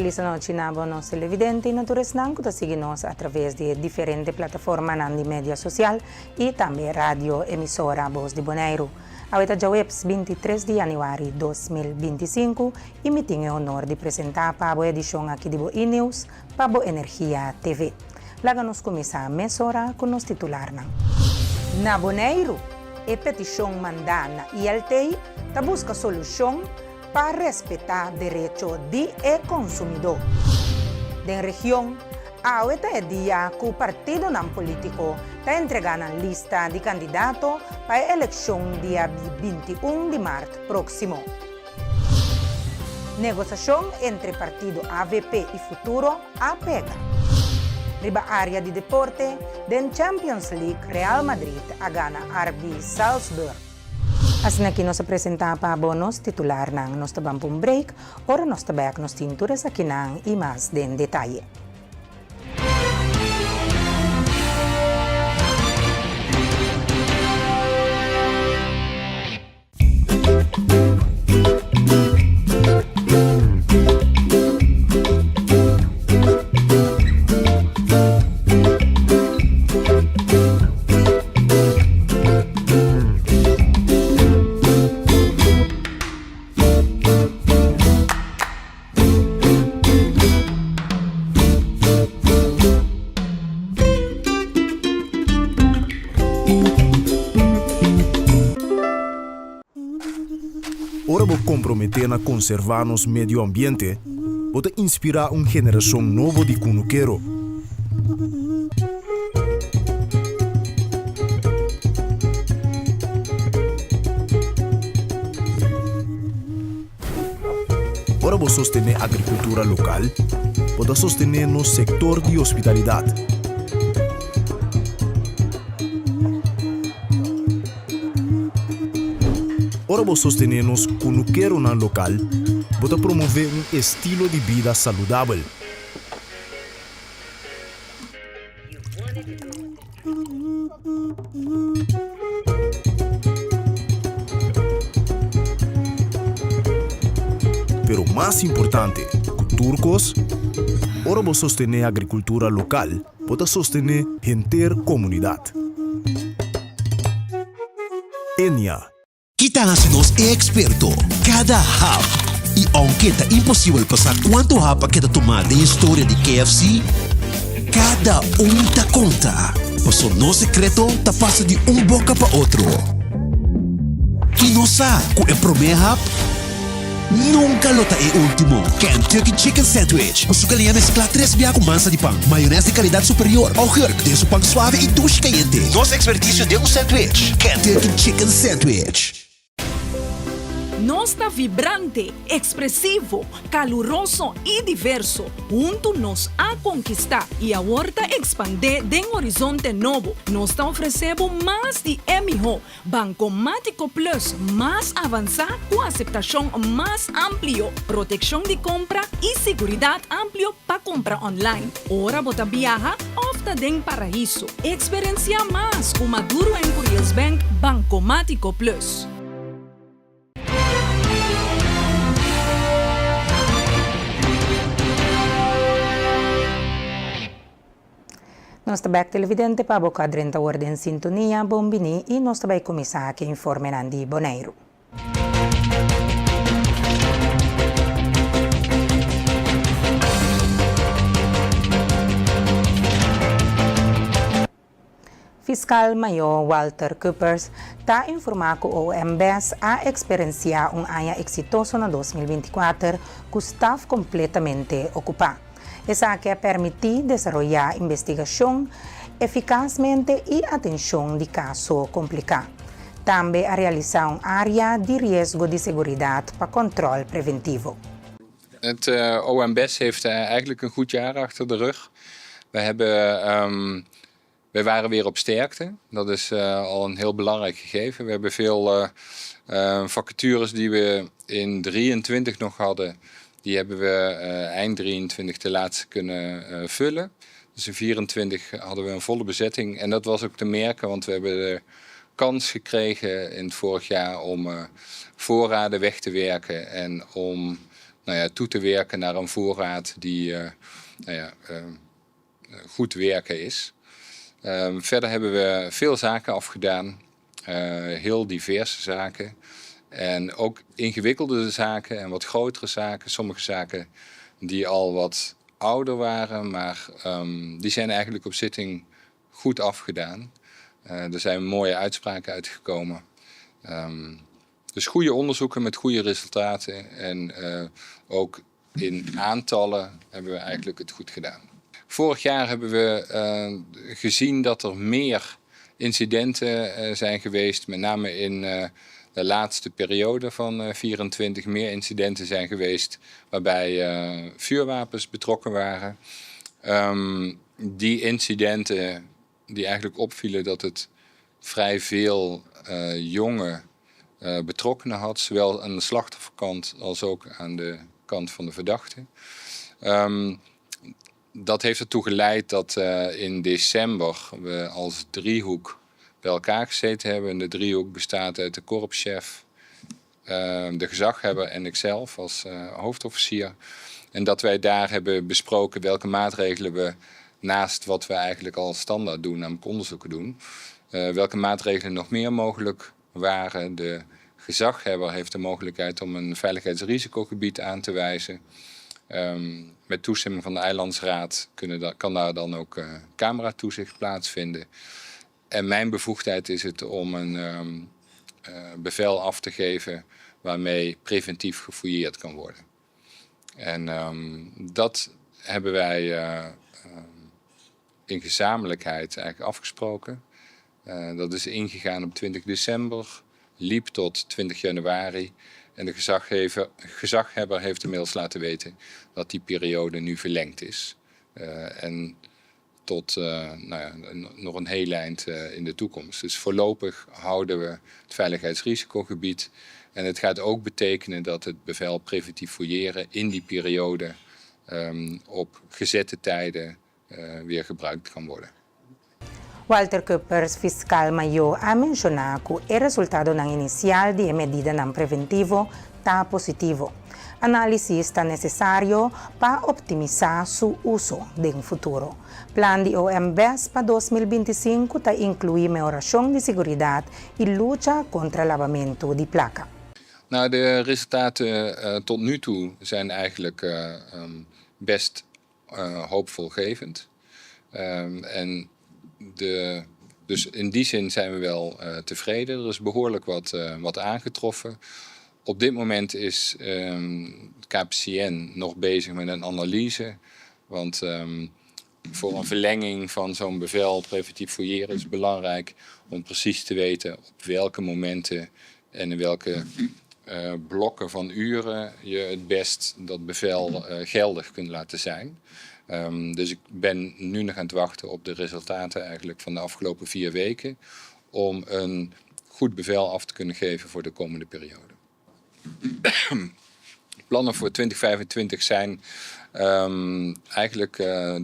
feliz noche a los televidentes y naturales que siguen a través de diferentes plataformas de media social y también radio emisora Voz de Bonaire. Ahorita ya es 23 de januario de 2025 y me tengo el honor de presentar para la edición aquí de E-News para Energía TV. Láganos comenzar a mesora con los titulares. Na Bonaire, a petición mandada y el TEI busca solución para respetar derechos del consumidor. En la región, ahorita es día que el partido político está entregando la lista de candidatos para la elección día 21 de marzo próximo. Negociación entre partido AVP y Futuro apega. Riba área de deporte, den Champions League Real Madrid a gana RB Salzburg. Así que nos presenta para bonos titular ng nos tabang break, ora nos tabak nos tinturas aquí ng y más en detalle. Comprometer a conservar nos medio ambiente, pode inspirar uma geração nova de cunuqueiro. Para você sostener a agricultura local, pode sostener no setor de hospitalidade. Para você sostener nos cunuqueiro na local, pode promover estilo de vida saudável. Pero mais importante, que turcos, para você sostener a agricultura local, pode sostener a comunidade. Enia. Kita nos experto cada hap. E aunque está impossível passar quanto hap que tomar de história de KFC, cada ta conta. Passou no secreto, ta passa de boca para outro. E não sabe que o primeiro hap nunca lota é último. Kentucky Chicken Sandwich. O sucalhinha mescla 3 biá com massa de pão, maionese de qualidade superior, ao herc de pão suave e douche caliente. Nosso expertício de sandwich. Kentucky Chicken Sandwich. Nos está vibrante, expresivo, caluroso y diverso. Juntos nos a conquistar y ahora expandir de un horizonte nuevo. Nos está ofreciendo más de MIHO, Bancomático Plus, más avanzada con aceptación más amplio, protección de compra y seguridad amplio para compra online. Ahora bota viaja, opta den paraíso. Experiencia más con Maduro en Curious Bank Bancomático Plus. Nós também televidente para boca 30 horas em sintonia, bombini e nós também começar aqui informando de Bonaire. Fiscal Maior Walter Coopers está informando que o MBS a experienciar ano exitoso no 2024 com o staff completamente ocupado. Essa que permite desenvolver investigação eficazmente e atenção de casos complicados. Também a realizar uma área de risco de segurança para controle preventivo. Het OMBS heeft eigenlijk een goed jaar achter de rug. We waren weer op sterkte. Dat is al een heel belangrijk gegeven. We hebben veel vacatures die we in 23 nog hadden. Die hebben we eind 23 te laatste kunnen vullen. Dus in 24 hadden we een volle bezetting. En dat was ook te merken, want we hebben de kans gekregen in het vorig jaar om voorraden weg te werken. En om toe te werken naar een voorraad die goed werken is. Verder hebben we veel zaken afgedaan, heel diverse zaken. En ook ingewikkelde zaken en wat grotere zaken. Sommige zaken die al wat ouder waren, maar die zijn eigenlijk op zitting goed afgedaan. Er zijn mooie uitspraken uitgekomen. Dus goede onderzoeken met goede resultaten en ook in aantallen hebben we eigenlijk het goed gedaan. Vorig jaar hebben we gezien dat er meer incidenten zijn geweest, met name in de laatste periode van 24 meer incidenten zijn geweest waarbij vuurwapens betrokken waren. Die incidenten die eigenlijk opvielen dat het vrij veel jonge betrokkenen had, zowel aan de slachtofferkant als ook aan de kant van de verdachte. Dat heeft ertoe geleid dat in december we als driehoek bij elkaar gezeten hebben. En de driehoek bestaat uit de korpschef, de gezaghebber en ikzelf als hoofdofficier. En dat wij daar hebben besproken welke maatregelen we naast wat we eigenlijk al standaard doen, namelijk onderzoeken doen, welke maatregelen nog meer mogelijk waren. De gezaghebber heeft de mogelijkheid om een veiligheidsrisicogebied aan te wijzen. Met toestemming van de eilandsraad kan daar dan ook cameratoezicht plaatsvinden. En mijn bevoegdheid is het om een bevel af te geven waarmee preventief gefouilleerd kan worden. En dat hebben wij in gezamenlijkheid eigenlijk afgesproken. Dat is ingegaan op 20 december, liep tot 20 januari. En de gezaghebber heeft inmiddels laten weten dat die periode nu verlengd is. En tot nog een heel eind in de toekomst. Dus voorlopig houden we het veiligheidsrisicogebied. En het gaat ook betekenen dat het bevel preventief fouilleren in die periode op gezette tijden weer gebruikt kan worden. Walter Kuppers, fiscal mayor, ha mencionado que el resultado ng inicial de medida ng preventivo está positivo. Análisis está necesario para optimizar su uso en futuro. Plan de OMBES para 2025 está incluir mejoración de seguridad y lucha contra lavamento de placa. Nou, de resultaten tot nu toe zijn eigenlijk best hoopvolgevend. Dus in die zin zijn we wel tevreden. Er is behoorlijk wat aangetroffen. Op dit moment is KPCN nog bezig met een analyse. Want voor een verlenging van zo'n bevel preventief fouilleren is het belangrijk om precies te weten op welke momenten en in welke blokken van uren je het best dat bevel geldig kunt laten zijn. Dus ik ben nu nog aan het wachten op de resultaten eigenlijk van de afgelopen 4 weken om een goed bevel af te kunnen geven voor de komende periode. Plannen voor 2025 zijn eigenlijk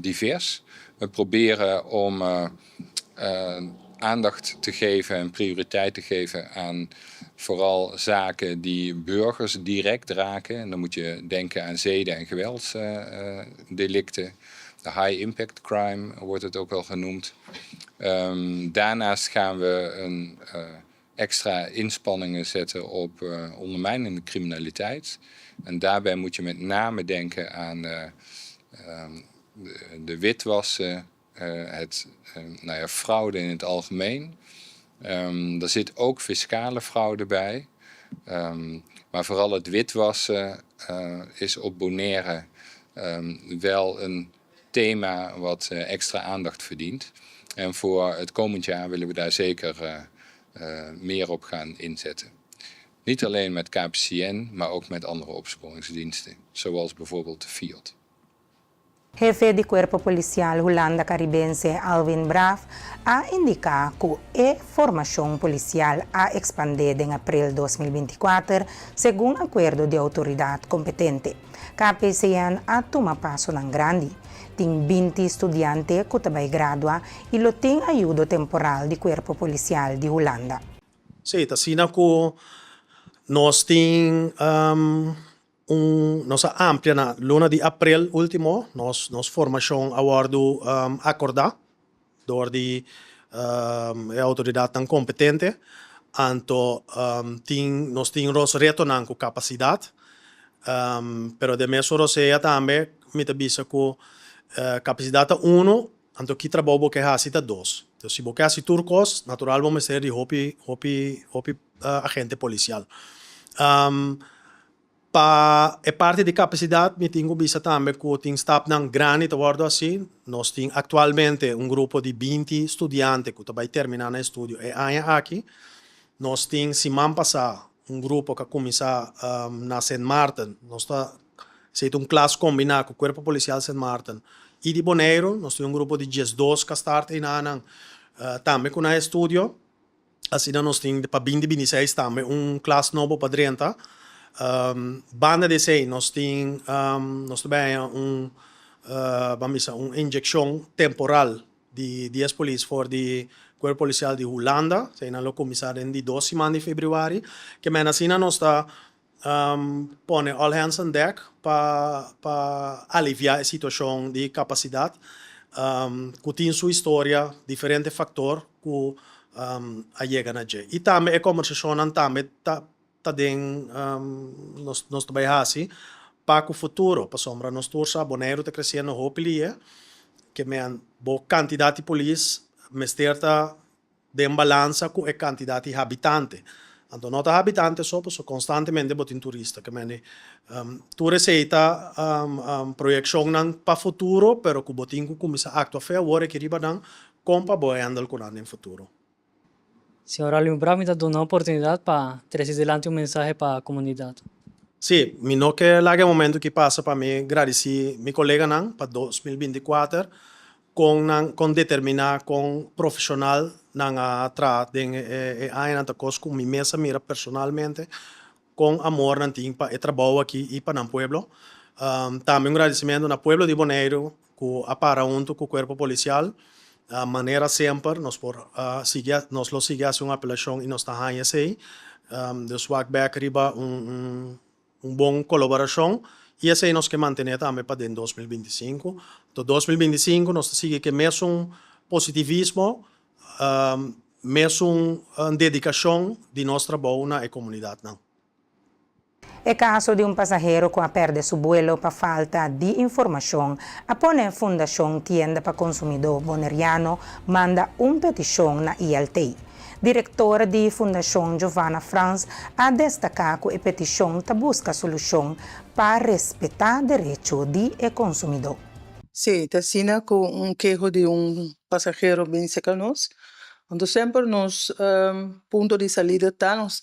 divers. We proberen om aandacht te geven en prioriteit te geven aan vooral zaken die burgers direct raken. En dan moet je denken aan zeden- en geweldsdelicten. De high impact crime wordt het ook wel genoemd. Daarnaast gaan we een extra inspanningen zetten op ondermijnende criminaliteit. En daarbij moet je met name denken aan de witwassen, fraude in het algemeen. Er zit ook fiscale fraude bij. Maar vooral het witwassen is op Bonaire wel een thema wat extra aandacht verdient. En voor het komend jaar willen we daar zeker meer op gaan inzetten. Niet alleen met KPCN, maar ook met andere opsporingsdiensten, zoals bijvoorbeeld de FIOD. Jefe de Cuerpo Policial Holanda Caribense Alvin Braaf ha indicado que la formación policial ha expandido en abril 2024 según acuerdo de autoridad competente. KPCN ha tomado paso en grande. Tem 20 estudiantes que também gradua e lo tem ayuda temporal de Cuerpo Policial de Holanda. Sí, tasina ko nós tem nossa amplia na luna de abril último, nos formação awardo acordar door de autoridade tão competente, anto nós temos retornar com capacidade, pero de mesmo seja também me avisa com capacidade 1, anto que trabalho que há cita 2. Então se você há turcos, natural vamos ser de hopi agente policial. É parte de capacidade, me tenho visto também que tem staff não grande, assim. Nós temos atualmente grupo de 20 estudantes que vai terminar o estudo aqui. Nós temos, semana passada, grupo que começou na St. Martin. Nós temos classe combinada com o Corpo Policial St. Martin. E de Bonaire, nós temos grupo de 12 que starta também com o estudo. Assim, nós temos para 2026 também classe novo para 30. Banda de 6, nós temos uma injeção temporal de 10 polícias for de Corpo Policial de Holanda, que nós começamos em 12 semanas de fevereiro, que assim nós está põe all hands on deck para aliviar a situação de capacidade, que tem sua história, diferentes fatores que chegam a gente. E também a conversação também nós trabalhamos assim para o futuro, para sombra nós torça Bonaire está crescendo hopelia que me boa quantidade de polícia mesterta de balança com a quantidade de habitantes. Então nós habitantes só constantemente botin turista que me tu receita projeção para o futuro, pero que botin que começa a actuar agora que riba não compa boa andar com no futuro. Senhora Limbra me dá uma oportunidade para trazer adelante mensagem para a comunidade. Sim, me não que lá é o momento que passa para mim agradecer meu colega não para 2024 com determinar com profissional não atrás de ainda coisa com minha mesa mira personalmente com amor não tem para trabalho aqui e para o pueblo. Também agradecimento ao pueblo de Bonaire que apara junto com o corpo policial. Maneira sempre nós lo seguimos uma apelação e nós estamos aí de swag back riba bom colaboração e assim nós que manter também para dentro 2025. Então 2025 nós seguimos que mesmo positivismo, mesmo dedicação de nosso trabalho na comunidade não. É caso de passageiro que perde seu vuelo por falta de informação, a Fundação Tienda para Consumidor Boneriano manda petição na ILT. Diretora de Fundação Giovanna Franz a destacar que a petição busca solução para respeitar o direito do consumidor. Sim, está sendo com queijo de passageiro bem secanos. Então sempre nos ponto de saída nós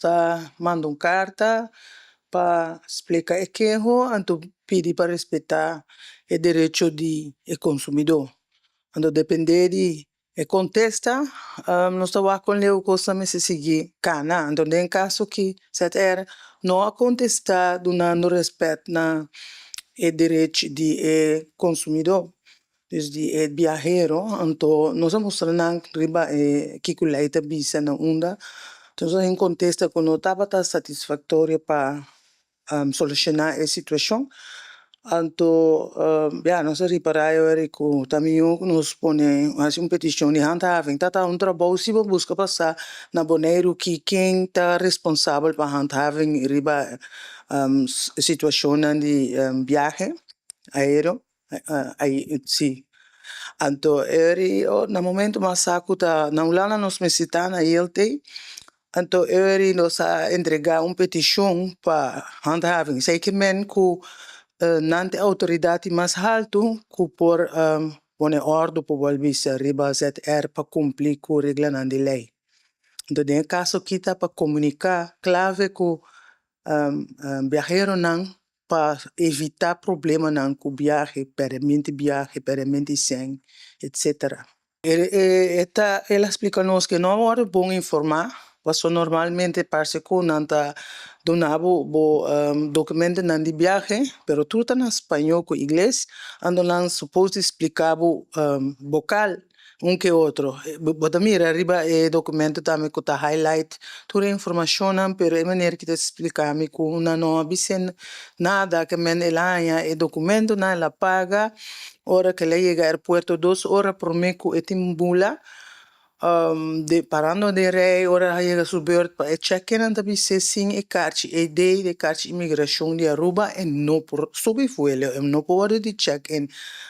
mandando carta para explicar o queijo, então pedir para respeitar o direito do consumidor. Então depende de contesta, nós estamos com o que se seguir cana. Então em caso que se não contestar dando respeito na o direito do consumidor, desde o viajero, então nós estamos mostrando que o leite bisa na onda, então nós em contesta que não estava satisfatório para solucionar a situação. Então, nós reparamos que também nos põe uma petição de handhaving. Está trabalho se busca passar na Bonaire que quem está responsável para handhaving riba situação de viagem aéreo, aí sim. Então, no momento mais saco tá não lá nos necessita na ILT. Então, nós entregar uma petição para handhaving. Sei que men que nante autoridade mais alto que por pone ordem para volver riba ZR para cumprir com a regra de lei. Então, em caso que está para comunicar, clave que viajero não para evitar problema não com viagem, permanente sem, etc. Ela explica-nos que não é bom informar, porque normalmente parece que não está donado documento de viagem, mas tudo está em espanhol com inglês, então não suposto explicar vocal que outro. Bota mira, arriba documento também que tá highlight toda a informação, pero é maneira que te explicar me que não avisen nada que men elanha e documento na ela paga, hora que ela chega ao aeroporto 2 horas por mês que etimbula, parando de rei, hora chega subir para check-in anda bise sim e carte de carte imigração de Aruba e não por subir vuelo, e não por hora de check-in.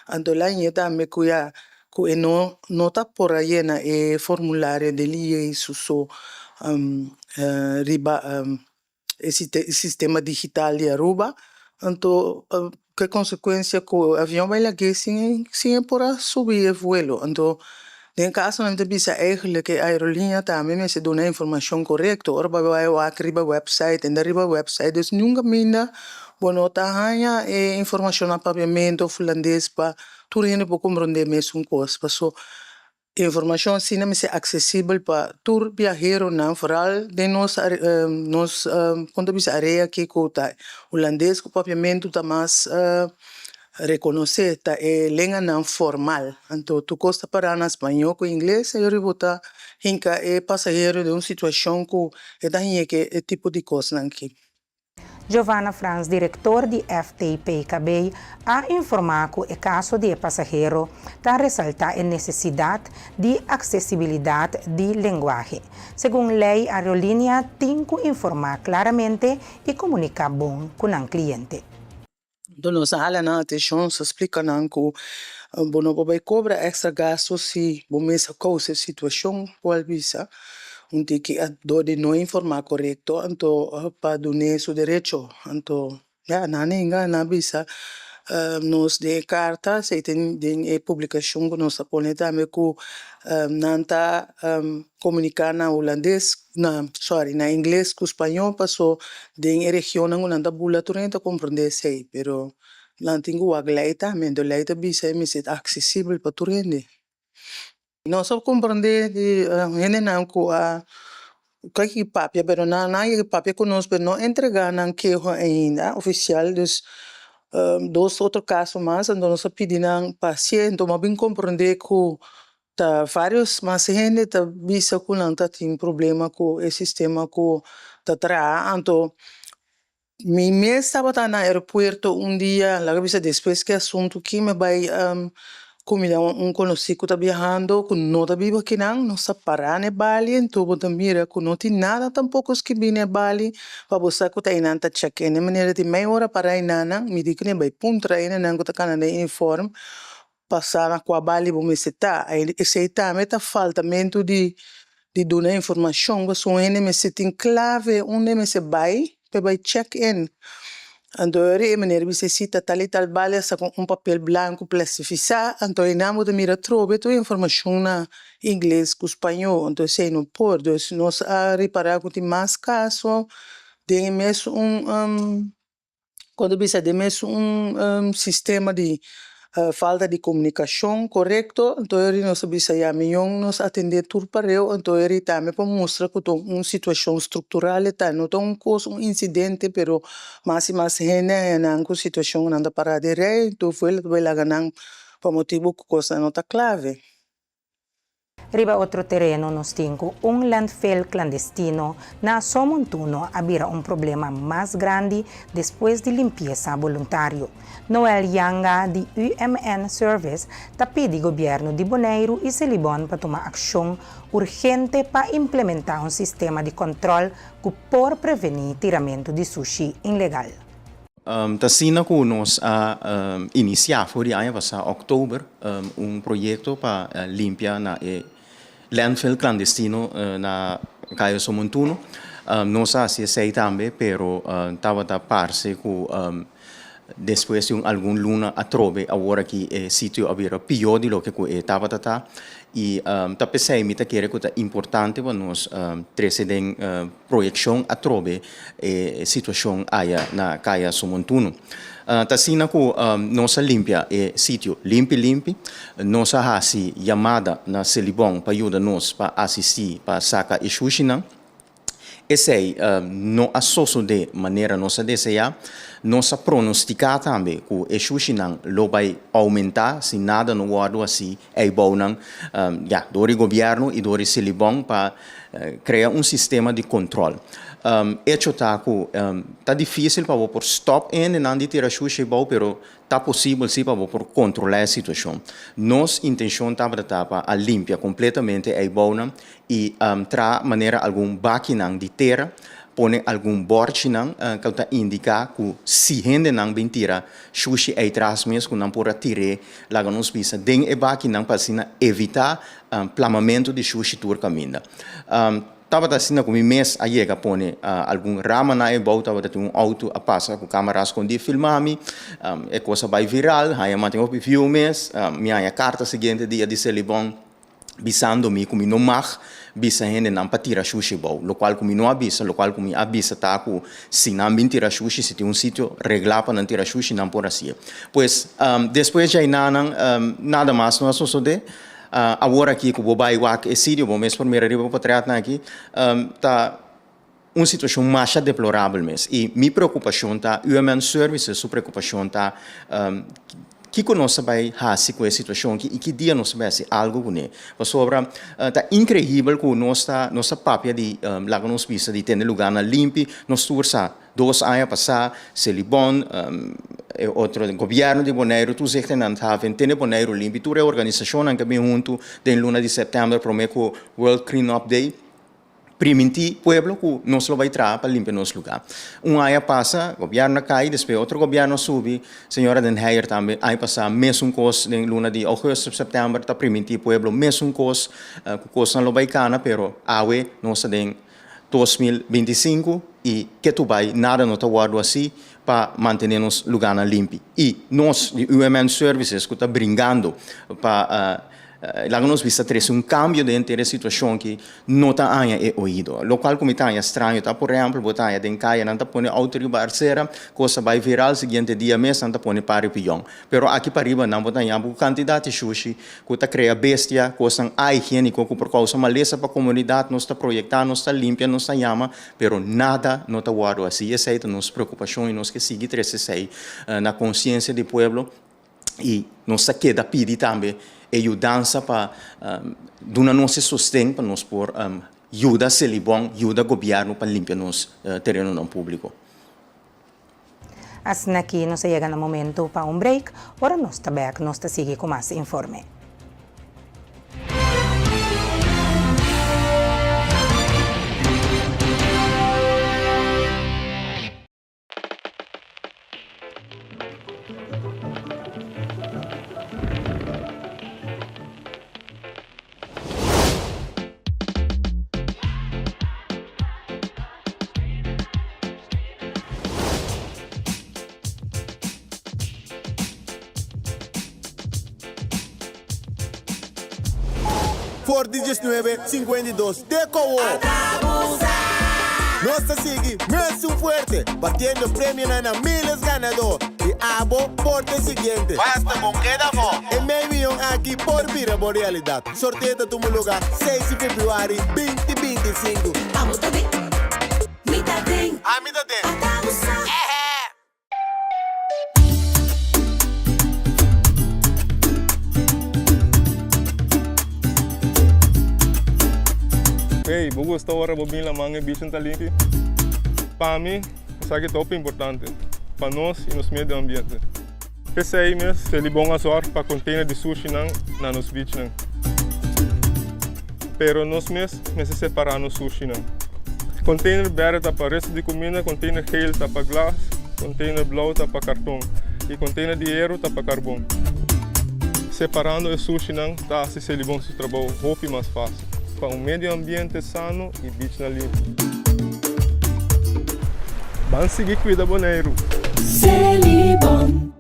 Então lá ia também que não tá por aí na formulário de lié so riba esse sistema digital de Aruba. Então que consequência que o avião vai lá que sim por subir o vuelo. Então em caso não te bisa eigenlijk que a aerolínea também me se dá a informação correta, ora vai o arriba website, e arriba website, dus nunca minda, bueno, tá hanha informação a papiamento finlandês para tudo gente para compreender mesmo coisa, passo informação assim não é acessível para todo viajero não, foral de nós quando bisa área que cota holandês com papiamento tá mais reconhecer tá língua não formal, então tu costa para na espanhol com inglês e ribota hinca passageiro de uma situação que tá hinha que tipo de coisa aqui. Giovanna Franz, diretor de FTP-KB, ha informado que o caso de passageiro está ressalta a necessidade de acessibilidade de linguagem. Segundo lei, a aerolínea tem que informar claramente e comunicar bom com o cliente. Então, nós na atenção, se explica que não vai cobrar extra gastos se você causa situação qual visa, onde que de não informar correto, então para dar seu direito, então na visa nós de carta se tem de publicação que nós põe também que não tá comunicar na holandês na inglês com espanhol passou de região não anda bula turenta compreender sei, pero não tenho a lei também, a lei também é acessível para turente. Nós só compreender de gente não que papel, pero não papel conosco, pero não entregar não que ainda oficial dos dois outros casos mais, então nós pedimos paciente, mas bem compreender que tá vários mas gente tá visa que não tá tem problema com o sistema que tá traz, então me estava no aeroporto dia, lá visa depois que assunto que me vai comida conhecido que tá viajando, que não tá vivo aqui não está parando em Bali, então você mira que não tem nada tampouco que vem em Bali, para você que tá indo tá check-in, de maneira de meia hora para ir me diz que nem vai puntra aí não que tá canando uniforme, passar na qua Bali vamos estar, aí esse também tá faltamento de dar informação, que são eles se tem clave onde me se vai check-in. Então, a maneira você cita tal e tal Bali com papel branco plastificado, então não de mira trobe toda a informação na inglês com espanhol, então se não pode, nós a reparar que tem mais casos, tem mesmo quando você tem mesmo sistema de falta de comunicação correto, então nós precisamos nós atender tudo para eu, então também para mostrar que uma situação estrutural tá não um coisa incidente, pero mais gente na situação não para de rei, então foi lá ganhar por motivo que coisa não tá clave. Riba outro terreno nos tingo, landfill clandestino na Somontuno habira problema mais grande depois de limpeza voluntário. Noel Yanga, de UMN Service, está pedindo ao governo de Bonaire e Celibon para tomar ação urgente para implementar sistema de controle que pode prevenir tiramento de sushi ilegal. Tasina que nós iniciar foi de ano passado, outubro, projeto para limpar na landfill clandestino na Caio Somontuno. Nós sei também, pero estava da parte que depois de algum luna a trove agora que o sítio havia pior do que estava e tá pensei que é importante para nós trazer projeção a trove situação aí na Caia Somontuno. Tá sina que nós limpia o sítio limpo, nós faz chamada na Celibon para ajudar nós para assistir para sacar e sushi esse não associo de maneira nossa desejar, nossa pronosticar também que o sushi não vai aumentar se nada no guardo assim é bom não do governo e do Silibon para criar sistema de controle. Hecho tá que tá difícil para por stop e não de tirar sushi bom, pero tá possível sim para por controlar a situação. Nossa intenção tá para a limpar completamente é bom não e tra maneira algum baquinang de terra pone algum borde não que está indicar que se gente não vem tirar sushi aí traz mesmo que não pode tirar lá nos pisa den e baki não para evitar plamamento de sushi tur caminho tava assim como mês aí que pone algum rama na volta tava um auto a passa com câmera escondida filmar-me é coisa vai viral aí mantém o filmes minha carta seguinte dia de Celibon bisando-me como não mag bisa gente não para tirar sushi bom, lo qual como não avisa, lo qual como avisa tá que se não vem tirar sushi, se tem sítio regular para não tirar sushi, não por assim. Pois, depois já nada mais, não é só de agora aqui que o bobai wak é sírio, bom, mesmo primeira riba para tratar aqui, tá uma situação mais deplorável mesmo. E minha preocupação tá, Human Services, sua preocupação tá que nós vai fazer com a situação e que dia nós vai fazer algo com ele. Sobre tá incrível que nossa papia de lá que nós visa de ter lugar na limpe, nós tursa 2 anos passar, Celibon, outro governo de Bonaire, tu zegt não have ter Bonaire limpe, tu a organização que vem junto den luna de setembro promete World Clean Up Day. Priminti pueblo que nos lo vai trazer para limpar nosso lugar. Ano passa, governo cai, depois outro governo sube, senhora Den Heijer também, aí passa mesmo coisa, em luna de agosto, setembro, tá priminti pueblo, mesmo coisa, coisa não vai cana, pero awe, nossa den 2025 e que tu vai, nada não tá guardo assim, para manter nosso lugar na limpo. E nós, de UMN Services, que está brincando para lá nós vista ter cambio dentro da situação que não está ainda é ouído. O qual como está estranho, tá por exemplo, botar aí dentro caia, não está põe autoridade barceira, coisa vai viral seguinte dia mês, não está põe para pião. Pero aqui para riba não botar aí uma quantidade de sushi, que está cria bestia, coisa higiênico, que por causa maleza para a comunidade, nós está projetando, nós está limpa, nós está llama, pero nada não está guardado assim. Essa é a nossa preocupação e nós que seguir esse na consciência do povo e nós queda pedir também ajudança para dar nosso sustento para nós por ajuda Celibon, ajuda governo para limpar nosso terreno não público. Assim aqui nós chega no momento para break, ora nós está back, nós está seguir com mais informe. Por 1952 de Cobo. Nuestra sigue más fuerte, batiendo premio en miles ganador. Y abo por el siguiente. Basta con queda en medio aquí por vida por realidad. Sorteo tu lugar 6 de febrero 2025. Vamos también. Mitad de. A mitad de. Hey, vou gostar agora de vir lá manhã bicho tá limpo. Para mim, isso aqui é top importante para nós e nos meio ambiente. Esse aí mesmo, ele bom azar para container de sushi na nos beach não. Pero nós mesmo separar no sushi não. Container verde tá para resto de comida, container geel tá para glas, container blau tá para cartão e container de hierro tá para carbono. Separando o sushi não, tá se ele bom seu trabalho roupa mais fácil. Para meio ambiente sano e beach na limpo. Vamos seguir cuida Bonaire. Celibon.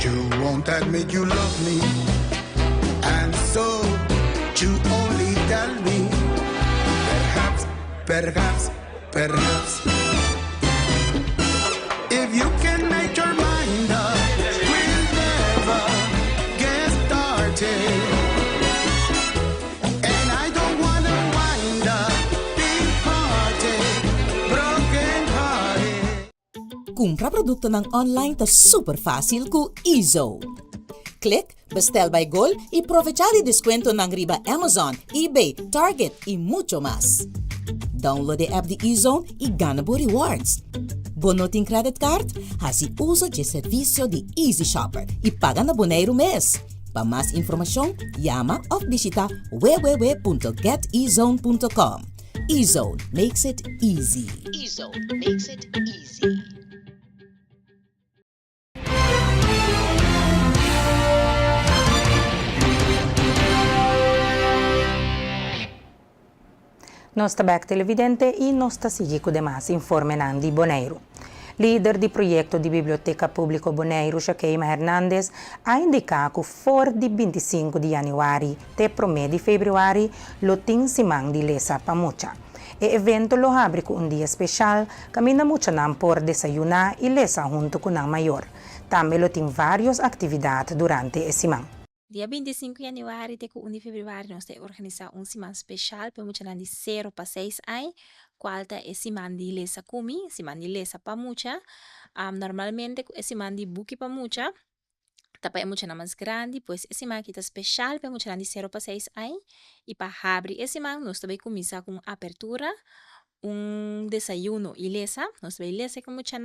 You won't admit you love me, and so you only tell me. Perhaps, if you can make your mind up, we'll never get started. Compra produkto ng online ta super fácil ku Ezo. Click, bestel by Gol y aprovechar el descuento ng riba Amazon, eBay, Target y mucho más. Download the app de Ezone y gana por rewards. Bono tin credit card? Hasi uso de servicio de Easy Shopper y paga na Bonaire mes. Para más información, llama o visita www.getezone.com. Ezone makes it easy. Ezone makes it easy. Nostra back televidente e nostra seguico de mais informe Nandi Boneiro. Líder do projeto de Biblioteca Pública Boneiro, Shaquema Hernandes, ha indicato que for de 25 de januário até 1 de fevereiro, lo tem simang de lesa pa mucha. E evento lo abre com dia especial, camina mucha nam por desayunar e lesa junto com nam maior. Também lo tem várias atividades durante esse semana. Dia 25 de januário até 1 de fevereiro, nós temos organizado semana especial para muita de 0 para 6 anos. Qualta é semana de lesa kumi, semana de lesa para mucha. Normalmente é semana de buki para mucha. Tapa é mucha mais grande, pois é semana que está especial para muita de 0 para 6 anos. E para abrir esse semana, nós também começamos com apertura. Desayuno y lesa, nos ve lesa con mucha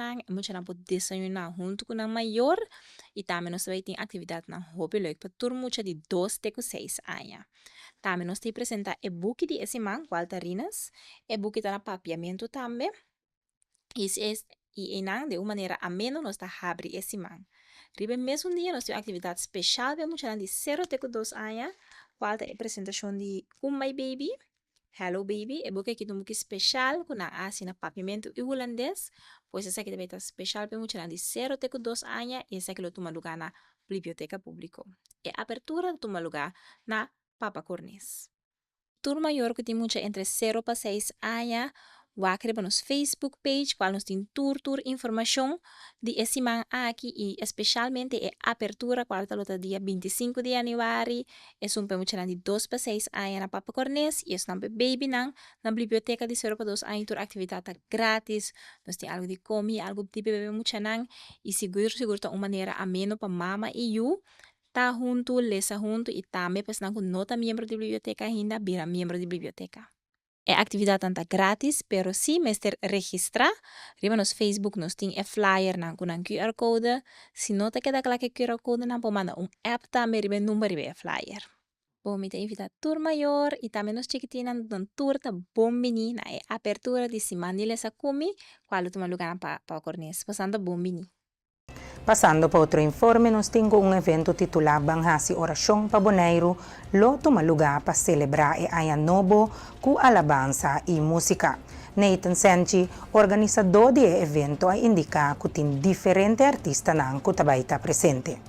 pode desayunar junto con la mayor y también nos ve tiene actividad na hobby leuk para tur mucha de 2 até 6 anos. También nos te presenta e book de esse man, Walterinas, e book tá na papiamento também. E enang de uma maneira ameno nos tá abre esse man. Ribe mesmo dia nós temos actividade especial para mucha de 0 até 2 anos, qual é a apresentação de My Baby. Hello Baby, é book aqui do muque especial com a assim na papiamento e holandês, pois essa aqui também está especial para muitos de 0 até 2 anos e essa aqui lo toma lugar na biblioteca pública. E a abertura toma lugar na Papa Cornés. Tour maior que tem muita entre 0 para 6 anos, Wakre para nos Facebook page, qual nos tem tour informação de esse man aqui e especialmente a apertura qual está no dia 25 de januário, é um pemucha de 2 para 6 anos na Papa Cornés e é um baby na biblioteca de 0 para 2 anos, tour atividade grátis, nós tem algo de comer, algo de beber mucha nang e seguro tá uma maneira ameno para mama e eu tá junto, lesa junto e também para não nota membro de biblioteca ainda, vira membro de biblioteca. É atividade tanta grátis, pero se mester registrar, riba nos Facebook nos tem flyer na com QR code. Se não te queda claro que QR code não pode mandar app também riba número riba flyer. Bom, me tem invitado tour maior e também nos chiquitinas don tour ta bom mini na apertura de semana de lesa kumi, qual toma lugar para Cornés, passando bom mini. Passando para outro informe, nós temos evento titulado Banhasi Oração para Boneiro, lo toma lugar para celebrar o Ano Novo com alabança e música. Nathan Senchi, organizador do evento, indica que tem diferentes artistas que também está presente.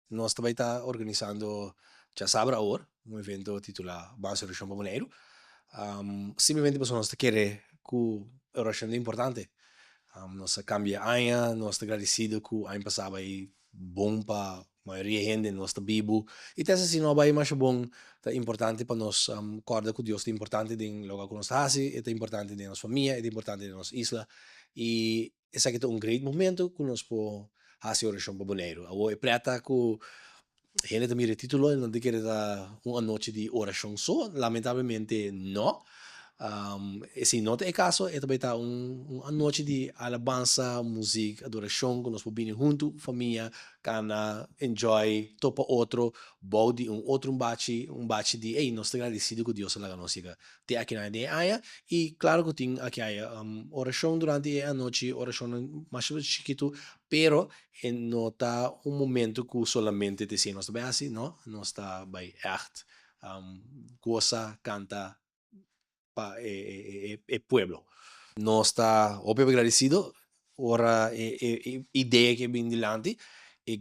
Nós também está organizando já sabe agora evento titulado Banhasi Oração para Boneiro. Simplesmente para nós querer que a oração é importante. Nós cambia año, nós estamos agradecidos que o ano passado aí bom para a maioria da gente, nós está vivo. E até assim não vai mais bom, é importante para nós acordar que Deus é importante em lugar que nós estamos, é importante em nossa família, é importante em nossa isla. E esse aqui é grande momento que nós podemos fazer oração para Boneiro. Agora é preta que a gente também título, não tem que dar uma noite de oração só, lamentavelmente não. Se não é caso, é também uma noite de alabança, música, adoração, que nós podemos junto, família, cana, enjoy, topa outro, bode outro bate de, ei, nós estamos agradecidos com Deus lá nós chega até aqui na ideia, e claro que tem aqui oração durante a noite, oração mais chiquito, pero não está momento que solamente te sei, nós está bem assim, não? Nós está bem echt, goza, canta, pueblo. Nós está obviamente agradecido. Ora ideia que vem delante é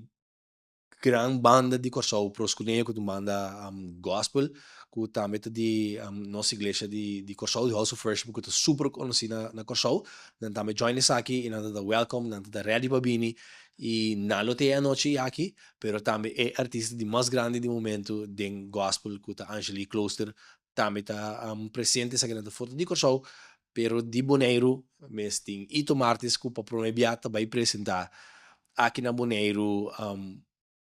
grande banda de Corsol proscuneio que tu manda gospel que também de nossa igreja de Corsol de House of Worship que tu super conhecida na Corsol. Então também join us aqui e nada da welcome, nada da ready babini e nalo te a noite aqui, pero também é artista de mais grande de momento de gospel que tá Angelique Kloster também está presente essa grande foto de Corsol, pero de Bonaire, mes ting ito martes ko pa promebiata vai apresentar aqui na Bonaire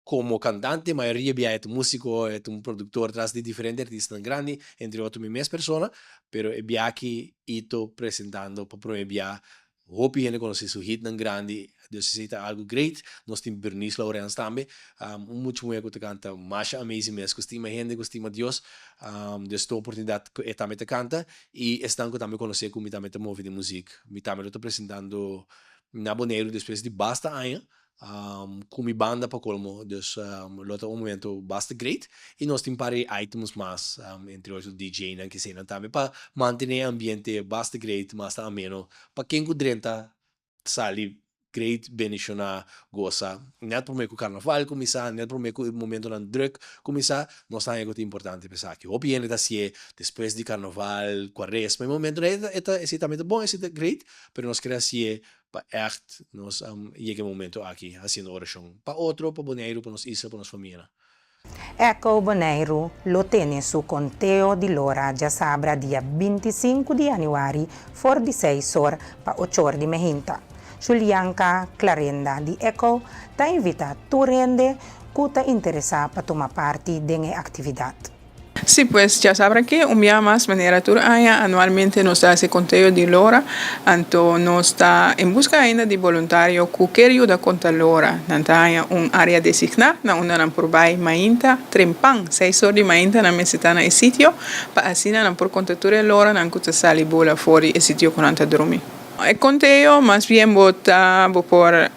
como cantante, maioria é um músico, é um produtor atrás de diferentes artistas grandes, entre outros minhas pessoas, pero é aqui ito apresentando para promebiar. Hope gente conhece seu hit tão grande, necessita algo great. Nós temos Bernice Lawrence também, muito muito que canta, Masha amazing mesmo, costima gente, costima Deus, desta oportunidade que também canta e estão que também conhecer como também move de música. Me também estou apresentando na Bonaire depois de basta anos. Com minha banda para colmo, dus lota momento basta great e nós temos para items mais entre os DJ que se também para manter o ambiente basta great, basta ameno para quem gudrenta sali great benishona goza net por meio que o carnaval começar net por meio que o momento na druk começar nós tá algo importante pensar aqui o pieno da se depois de carnaval quaresma momento é também bom é great pero nós queremos se para echt nós chega momento aqui fazendo oração para outro para Bonaire para nós isa para nossa família. Eco Bonaire lo tiene su conteo di l'ora già sabrà dia 25 di januari for di 6 ore pa 8 ore di mehinta. Julianka Clarenda di Eco ta invita tu rende que te interesa para tomar parte de actividad. Sí, pues ya sabrán que un día más manera anualmente nos da ese conteo de l'ora, entonces nos está en busca ainda de voluntario que quiere ayudar con l'ora. Nantaya un área designada, na una nan por bai mainta, trempan, 6 horas de mainta na mesitana el sitio, para así nan por contatura l'ora nan que te sali bola fuori el sitio con anta dormi. El conteo más bien vota por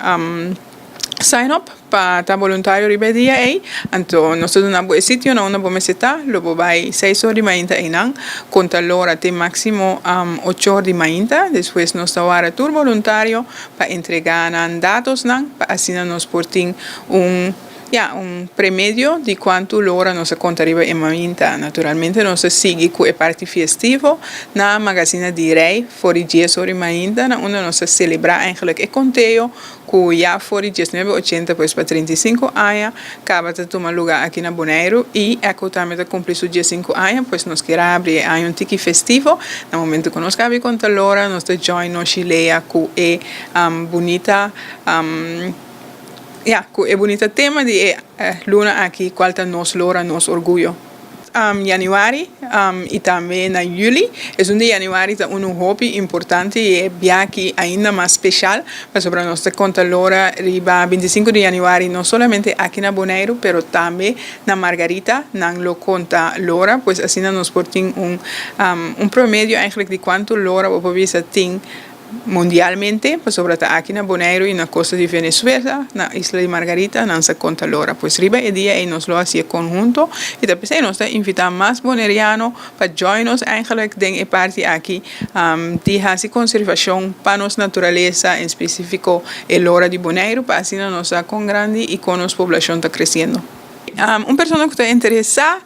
sign up para voluntario ribedia aí, então nós temos um bom sítio, na uma boa meseta, logo vai 6 horas de mainta inang, conta l'ora até máximo 8 horas de mainta, depois nós tawara tur voluntário para entregar dados nang, para assim nós porting un premedio di quanto l'ora non si conta arriva in mainta. Naturalmente non si sigue con le parti festivo, na magazine di rei, fuori 10 ore in mainta, na una non si celebra eigenlijk il conteo, che ja fuori 1980, poi per 35 anni, acaba de tomar lugar aqui na Bonaire, e ecco também da cumprir su 15 anni, pues nos querá abrir un tiki festivo, na momento que nos cabe conta l'ora, nos de join no chilea, que è bonita, é bonito tema de luna aqui, qual é nosso lora, nosso orgulho. Januari e também na julho, é de januari é hobby importante e é aqui ainda mais especial, para sobre nossa conta lora, riba 25 de januari, não somente aqui na Bonaire, pero também na Margarita, na lo conta lora, pois assim nós portamos promédio eigenlijk de quanto lora o povisa tem mundialmente, sobre todo aquí en Bonaire y en la costa de Venezuela, en la isla de Margarita, no se cuenta l'ora. Pues riba el día y nos lo hacía conjunto y después nos invitamos más bonaireanos para joinnos eigenlijk en parte aquí de hacer conservación para nuestra naturaleza, en específico el l'ora de Bonaire, para así nos da con grande y con nuestra población está creciendo. Een persoon que está interesada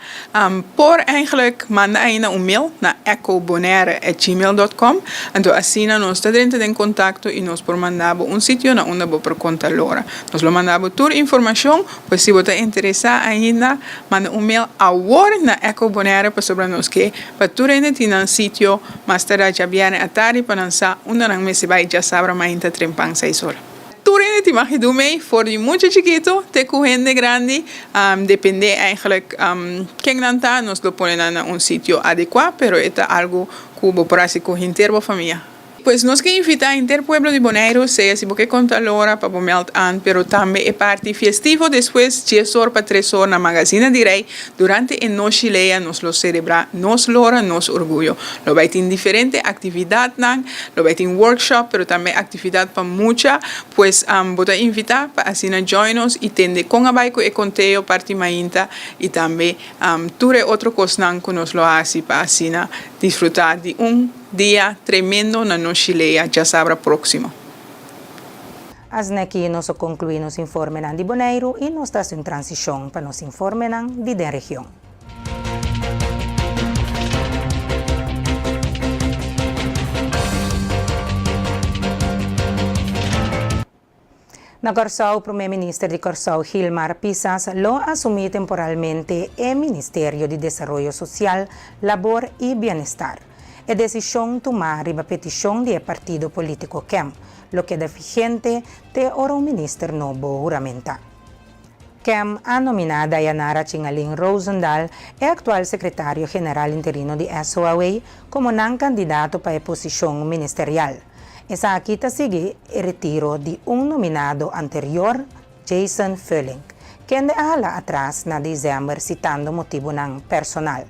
por eigenlijk manda ainda mail na ecobonaire@gmail.com. Então assim nós está dentro de contacto e nós por mandar sítio na onde por conta l'ora. Nós lo mandamos toda informação, pois se você está interessado ainda manda mail agora na ecobonaire para sobre nós que para tu ainda tem sítio, mas terá já viene a tarde para lançar onde nós me se vai já saber mais ainda 36 horas. Turene te mag je doen mee voor die mucho chiquito, te gente grande, depende eigenlijk quem não está, nos lo ponen en sitio adecuado, pero es algo que por así con intervo familia. Pues nos que invitar a Interpueblo de Bonaire, sea si porque conta l'ora para meld an, pero también es parte festivo después 10 horas para 3 horas na magazine de rei, durante el noche lea nos lo celebra, nos l'ora, nos orgullo. Lo va a tener diferente actividad, lo va a tener workshop, pero también actividad para mucha, pues voy a invitar para así na join nos y tende con abajo e conteo parte mainta y también ture otro cosnan que nos lo hace para así na disfrutar de dia tremendo na nossa leia, já sabrá próximo. Aqui nós concluímos o informe de Bonaire e nós estamos em transição para nos informe de região. Na Corsau, o primeiro-ministro de Corsau, Gilmar Pisas, lo assumiu temporalmente o Ministério de Desenvolvimento Social, Labor e Bienestar. e decisión tomar riba petición del partido político KEM, lo que vigente de ora un ministro novo juramenta. KEM ha nominado Dayanara Chingaling Rosendahl, el actual secretario general interino de SOAW, como non candidato para la posición ministerial. Esa quita sigue el retiro de un nominado anterior, Jason Fölling, quien deja atrás en diciembre citando motivo personal.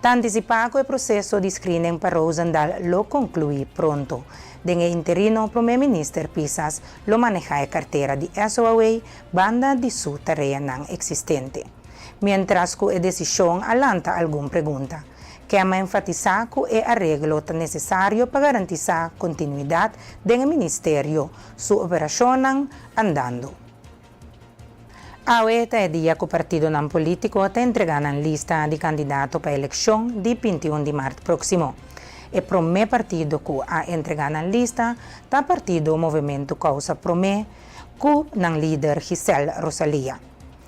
Ta anticipato el proceso de screening para Rosendahl lo concluí pronto. Den el interino primer ministro Pisas lo maneja la cartera de SOAW, banda de su tarea existente. Mientras que la decisión alanta alguna pregunta, que ha enfatizado el arreglo necesario para garantizar continuidad del ministerio, su operación andando. Ahora es día que el partido non político está entregando la lista de candidatos para la elección del 21 de marzo próximo. El primer partido que ha entregado la lista es el partido Movimiento Causa Promé, con el líder Giselle Rosalia.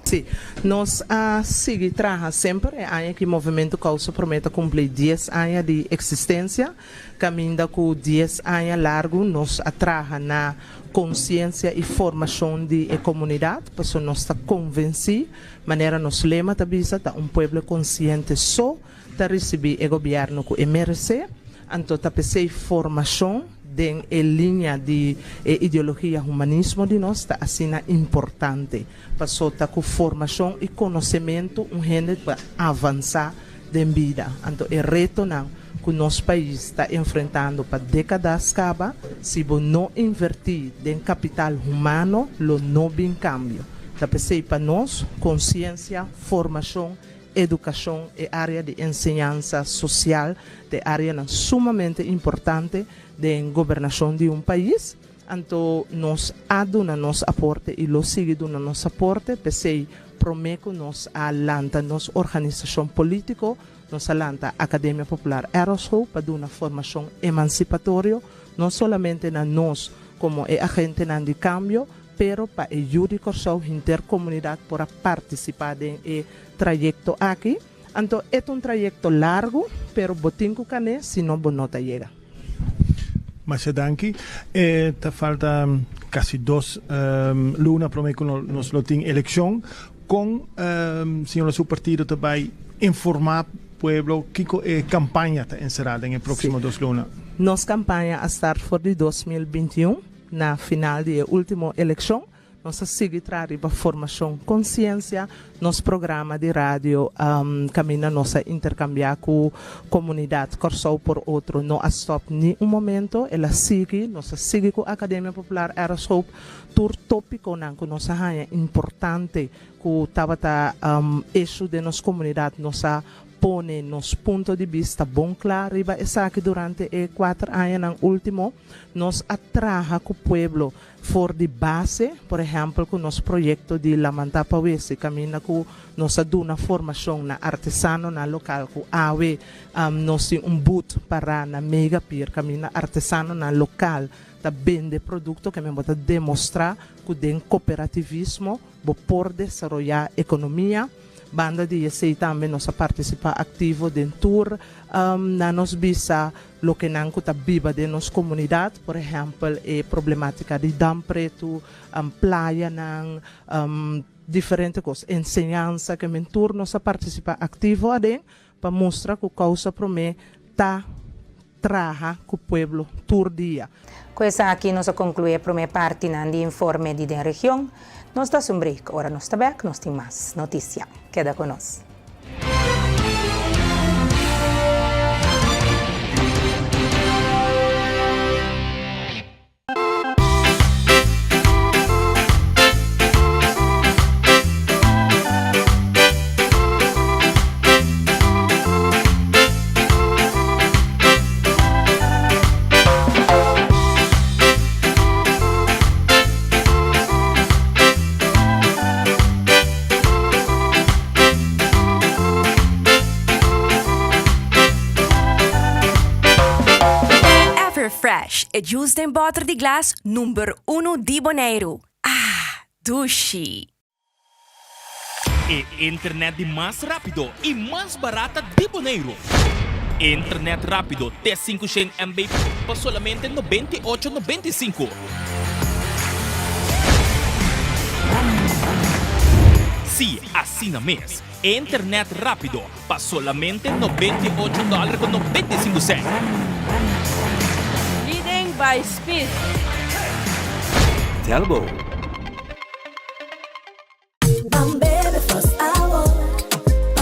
Sí, nós seguimos trabajando siempre en que el Movimiento Causa promete cumplir 10 años de existencia, caminando con 10 años largo, nos trabaja na consciência e formação de comunidade, porque nós está convencidos, maneira nos lema tabisa, tá povo consciente só tá receber o governo que merece, então tá pensei formação em linha de ideologia humanismo de nós está assim importante, passou tá com formação e conhecimento gente para avançar em vida, então é reto não que o nosso país está enfrentando para décadas acaba, se não invertir em capital humano, não vem cambio. Tá pensei para nós, consciência, formação, educação e área de ensinança social, de área sumamente importante de governação de país. Então, nós damos nosso aporte e lo sigue dando nosso aporte, pensei, prometo nós alanta nossa organização política, nos alanta Academia Popular Aeroshow para dar uma formação emancipatória, não somente na nós como agente de cambio, pero para ajudar a intercomunidade para participar em trajeto aqui. Então, é trajeto largo, pero botinco cane, se não bonota chega. Mas danke. Te falta casi 2 lunas para nos loting elección con señor su partido também informar pueblo que campaña está encerrada en el próximo 2 lunas. Nos campaña a estar por 2021 na final de última eleição. Nós seguimos trazendo formação, consciência, nosso programa de rádio caminha nós intercambiar com a comunidade, corso por outro, não a stop nem momento, ela sigue, nós seguimos com a Academia Popular Aeroshow, tur tópico que nós é importante, que estava eixo de nossa comunidade, nós pone nos pontos de vista bom claro e essa que durante 4 anos último nos atraja com o povo for de base, por exemplo, com nosso projeto de Lamanta Pauese, caminha com nossa duna formação na artesano na local com AWE, nós boot para na mega pier, caminha artesano na local, tá vende produto que me bota demonstrar que tem cooperativismo, por desenvolver economia. Banda de ESEI também nós participar ativo dentro tour na nos visa lo que não está viva de nossa comunidade, por exemplo, a problemática de dam preto, playa não, diferentes coisas, ensinança que mentor nós participar ativo adem para mostrar que a causa promete tá traja com o povo todo dia. Com essa aqui nós conclui a primeira parte do informe de la região. Nós damos um break, agora nós estamos back, nós temos mais notícia. Queda conosco. Fresh é juice de butter de glass número 1 de Bonaire. Dushi. É internet de mais rápido e mais barata de Bonaire. Internet rápido T500 MB por solamente 98.95. Sí, así na mes. Internet rápido por solamente $98.95. Leading by speed. Telbo. Bebe Frost Hour,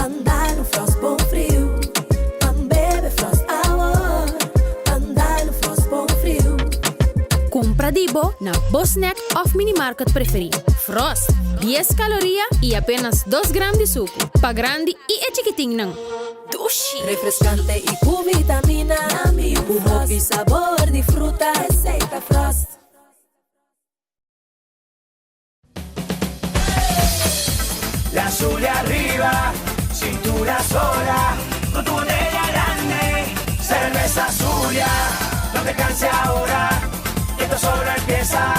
andar no Frost bom frio. Bebe Frost Hour, andar no Frost bom frio. Compra Dibo na Bosnack of Minimarket preferido. Frost, 10 calorias e apenas 2 gramos de suco. Pa grande e é chiquitinho não. Dushi. Refrescante e com vitamina. Um hobby sabor de fruta. Receita Frost. La Zulia arriba, cintura sola, con tu botella grande, cerveza Zulia, no te canses ahora, que esto solo empieza,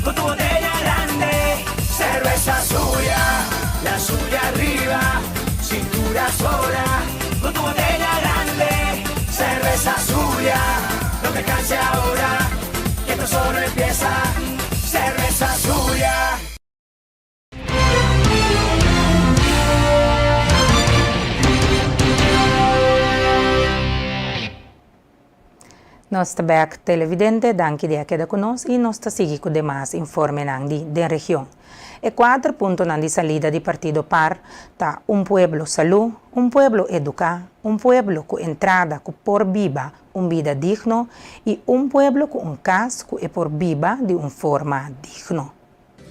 con tu botella grande, cerveza Zulia, la Zulia arriba, cintura sola, con tu botella grande, cerveza Zulia, no te canses ahora, que esto solo empieza, cerveza Zulia. Nós também televidente, danke dia queda conosco e nós está seguindo com demais informe da região. E 4 pontos na salida do Partido PAR tá pueblo salud, pueblo educar, pueblo com entrada com por viva vida digno e pueblo com casa que é por viva de forma digno.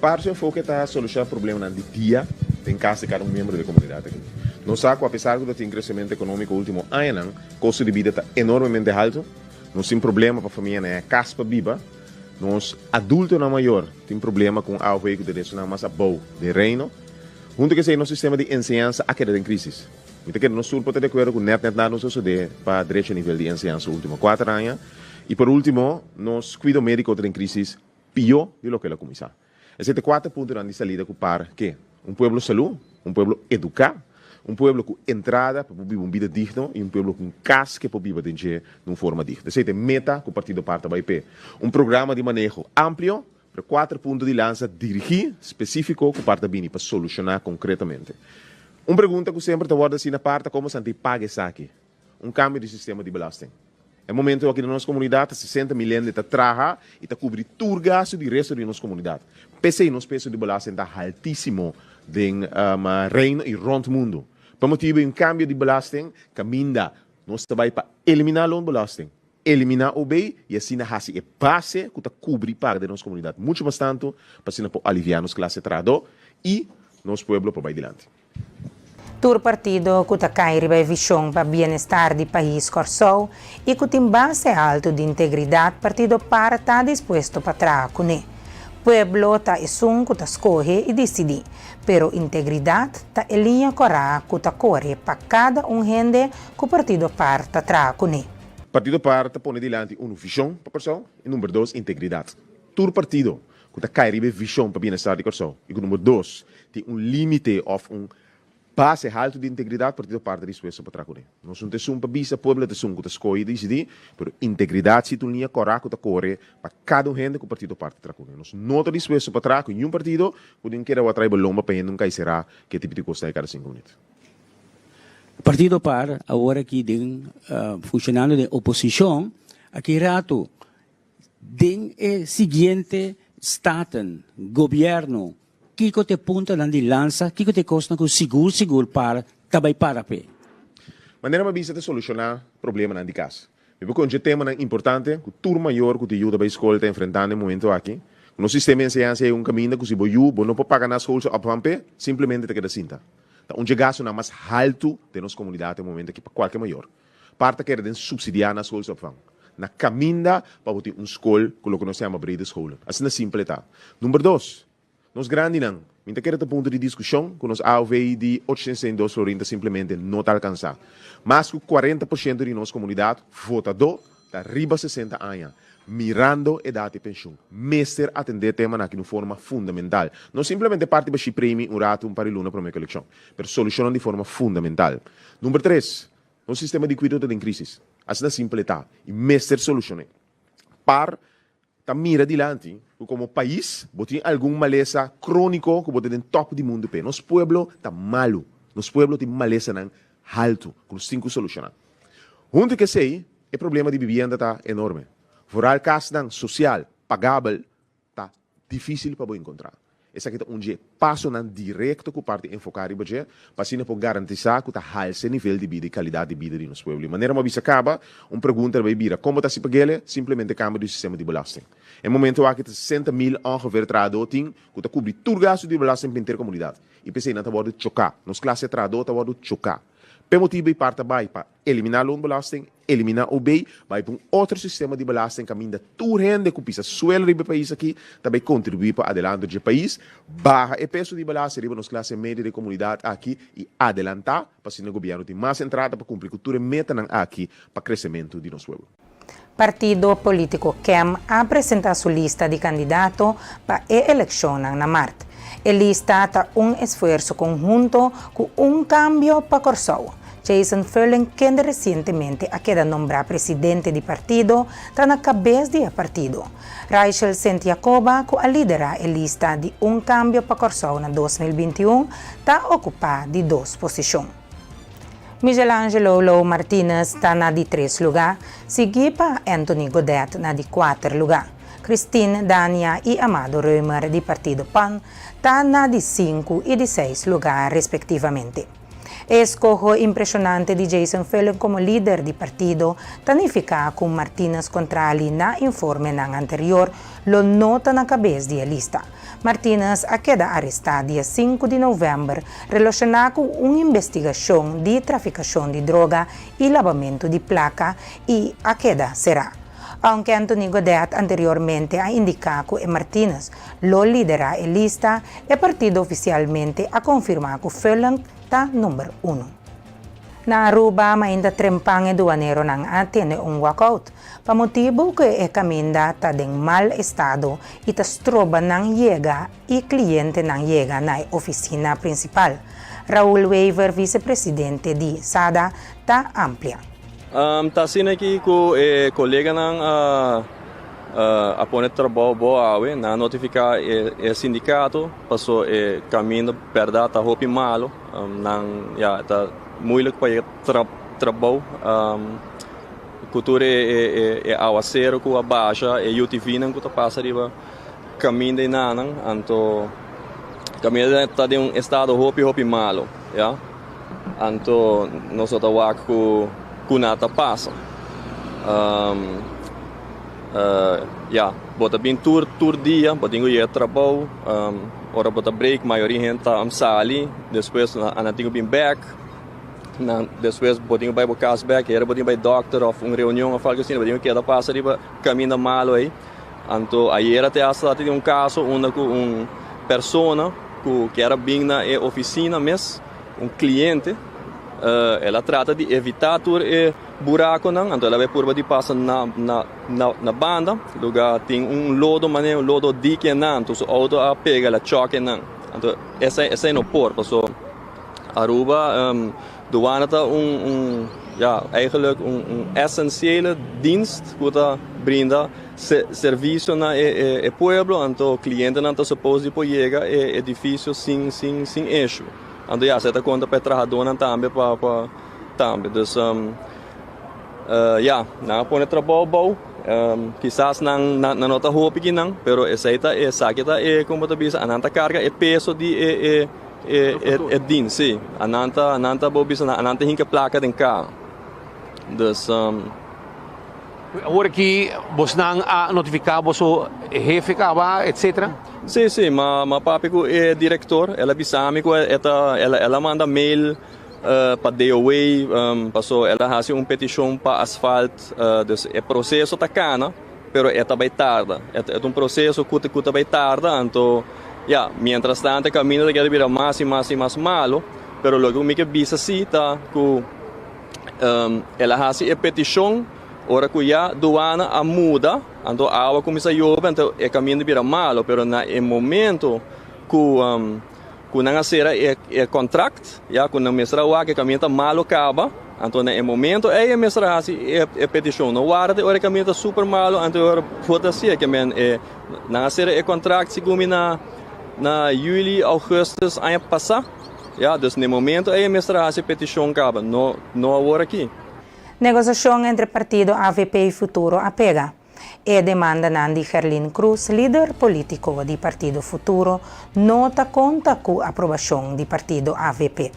PAR se enfoca a solucionar o problema no dia em casa de cada membro da comunidade aqui. Nós sabemos que apesar de ter um crescimento econômico último ano, o custo de vida está enormemente alto. Nós temos problema para a família, né? Casa para viva. Nós, adultos na maior, temos problema com o veículo de direção mais boa de reino. Junto com isso, nosso sistema de ensino a queda em crise. Então, que nós estamos de acordo com o net não suceder para direito nível de ensino nos últimos 4 anos. E por último, nós cuidamos médico em crise pior do que ela começou. Esses 4 pontos de salida com PAR, que pueblo saúde, pueblo educar, pueblo com entrada para viver uma vida digna e pueblo com casa que para viver de uma forma digna. Essa é a meta que o Partido PAR vai ter. Programa de manejo amplo para 4 pontos de lança dirigido específico que o PAR vai para solucionar concretamente. Pergunta que sempre está assim na parte como se paga isso aqui. Cambio de sistema de belasting. É momento aqui na nossa comunidade, 60 milhões de trabalhar e está cobrir todo o gasto do resto da nossa comunidade. Pese a nosso peso de belasting está altíssimo no reino e rond o mundo. Por motivo de cambio de belasting, caminha nós também para eliminar o belasting, eliminar o bem e assim na raça é base que está cobrir parte da nossa comunidade. Muito mais tanto para assim aliviar nos classe trabalhador e nosso povo para adiante. Tur partido que está cair a visão para o bem-estar do país Corsou e que tem base alto de integridade, partido PAR está disposto para trabalhar com ele. Pueblo está esum que está escolhe e decide, pero integridade está em linha correta que está corre para cada gente que o partido PAR está trabalhando com ele. O partido PAR está pondo adiante uma visão para a Corsou e número 2, integridade. Tur partido que está cair a visão para o bem-estar de Corsou e que número 2 tem limite ou base alto de integridade, partido PAR está disposto para trabalhar. Nós não temos para bisa pueblo de que está escolhe e decide, pero integridade se tem linha correta que está corre para cada gente que o partido PAR está trabalhando. Nós não estamos dispostos para trabalhar com nenhum partido que não queira atrair lomba para nunca será que tipo de coisa cada 5 minutos. O Partido PAR, agora que tem funcionando de oposição, aqui rato, tem o seguinte staten, governo, que te punta na lança, que te costa com seguro para também para pé. Maneira mais bisa de solucionar problema na de casa. Porque um tema importante, que tudo maior que te ajuda a escola está enfrentando no momento aqui. No sistema de enseñanza é caminho que se você não pode pagar na escola a pampe, simplesmente te queda cinta. Então, gasto na mais alto de nossa comunidade no momento aqui para qualquer maior. Parte que é subsidiar na escola a na caminha para ter uma escola que nós chamamos de escola. Assim é simples. Número 2. Nós grandes não. Ainda quero ter ponto de discussão que nós AOV de 802 florinda simplesmente não está alcançar. Mais que 40% de nossa comunidade votador está arriba de 60 anos, mirando a idade de pensão. Mestre atender tema aqui de forma fundamental. Não simplesmente parte para prêmio um rato, para a luna para uma eleição, mas solucionando de forma fundamental. Número 3. um sistema de cuidado em crise. Assim é simples, tá? E mestre solucione. Para tá mira adiante, como país, botem algum maleza crônico que botem top do mundo. Nos pueblo tá malo. Nos pueblo tem maleza não alto, que nós temos que solucionar. Junto que sei, o problema de vivienda tá enorme. Fora casa social, pagável, tá difícil para encontrar. Essa aqui é um passo direto que parte enfocar em budget, para assim poder garantizar que está alto nível de vida e qualidade de vida de nosso povo. De maneira que se acaba, uma pergunta vai vir, como está se pagando? Simplesmente cambia do sistema de belasting. Em momento que 60 mil ongeveer trado tem, que está cobrir todo o gasto de belasting para a comunidade. E pensei não está worden chocar. Nos classe trado está worden chocar. Per motivo parte vai para eliminar loonbelasting, eliminar o BEI, vai para outro sistema de belasting que ainda tu rende que pisa suelo do país aqui, também contribui para adelantar do país, barra o peso de belasting riba nos classe média de comunidade aqui e adelantar para se o governo tem mais entrada para cumprir cultura meta aqui para crescimento de nosso povo. Partido político KEM apresenta sua lista de candidatos para a eleição na Marte. A lista está esforço conjunto com cambio para Corsou. Jason Furling, quien recientemente ha quedado nombrado presidente del partido, está na cabeça do partido. Rachel Santiagoba, que lidera a lista de cambio para Corsou na 2021, está ocupada de 2 posições. Michelangelo Lou Martinez está na de 3 lugar, seguido para Anthony Godet na de 4 lugar. Christine Dania e Amado Römer do Partido PAN está na de 5 e de 6 lugar, respectivamente. Escojo impressionante de Jason Furling como líder do partido tanifica com Martínez Contrali na informe ng anterior lo nota na cabeça da lista. Martínez a queda arrestado dia 5 de novembro relacionado com uma investigação de traficação de droga e lavamento de placa e a queda será. Aunque Anthony Godet anteriormente ha indicado que Martínez lo lidera a lista, el partido oficialmente ha confirmado que Furling está número 1. Na Aruba, ainda trempang aduanero ng atin walkout, pa motibo que e caminda ta deng mal estado e tas troba ng yega e kliyente ng yega na oficina principal. Raul Weaver, vice-presidente di SADA, ta amplia. Tasina aqui com o colega a poner trabalho boa na notificar o sindicato passou o caminho perda tá roupa malo não tá muito para trabalho cultura é aguaceiro com a baixa e UTV não que tá passa riba caminho de nanan anto caminho tá de estado roupa malo anto nós tá com nada passa. Bota bem tour dia, bota ir trabalho, ora bota break, maioria gente tá sali, depois anatinho bem back, depois bota vai para casa back, era bota vai doctor of reunião ou algo assim, bota que passa riba caminho malo aí, então aí era até essa tem caso onde persona que era bem na oficina mesmo, cliente. Ela trata de evitar o buraco, então ela vai por de passar na banda, lugar tem lodo, mas um lodo dique não, então o auto a pega, ela choque não, então essa é no por, passou Aruba, douana tá eigenlijk essenciële dienst que tá brinda serviço na pueblo, então o cliente não tá suposto de chegar é difícil sem eixo. Então, você está conta para trabalhar também para também. Então, na pone trabalho bom, quizás não nota roupa que não, pero essa aqui é como tu bisa, ananta carga é peso de din, sim. Ananta bobisa, ananta hinka placa de carro. Então, agora que você não notificar o jefe, etc. Sim, mas papi é diretor, ela bisame ela manda mail para DOA, passou ela faz uma petição para asfalto, é processo tá cana, pero é também tarda, é um processo que também tarda, então, mientras tanto caminho de que vira mais e mais malo, pero logo me que bisa cita que ela faz a petição. Ora que já doana a muda, então a água começa a chover, então é caminho vira malo, pero na momento que não será é contrato, já quando não mestra o que caminho tá malo acaba, Então, no momento, é a mesma petição. Não guarda, ora que está super malo, então ora pode ser que na série contrato se come na julho, agosto, ano passado. Dus no momento, é a mesma petição acaba, não agora aqui. Negociação entre partido AVP e Futuro apega. E demanda Nandi Gerlin Cruz, líder político do Partido Futuro, nota conta com a aprovação do partido AVP.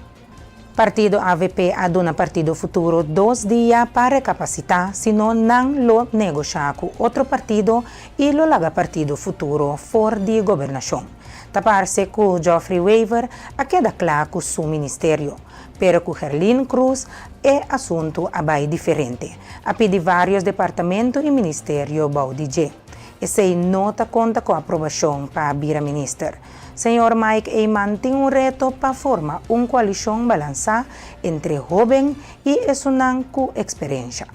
Partido AVP aduna Partido Futuro 2 dias para recapacitar, senão não lo negociar com outro partido e lo laga Partido Futuro fora de governação. Tapar-se com Geoffrey Weaver a queda clara com seu ministério, pero com Gerlin Cruz é assunto bem diferente. A pedir vários departamentos e ministério baudije. E se nota conta com a aprovação para a minister. Senhor Mike Eyman tem reto para formar uma coalição balançada entre jovem e estudantes com experiência.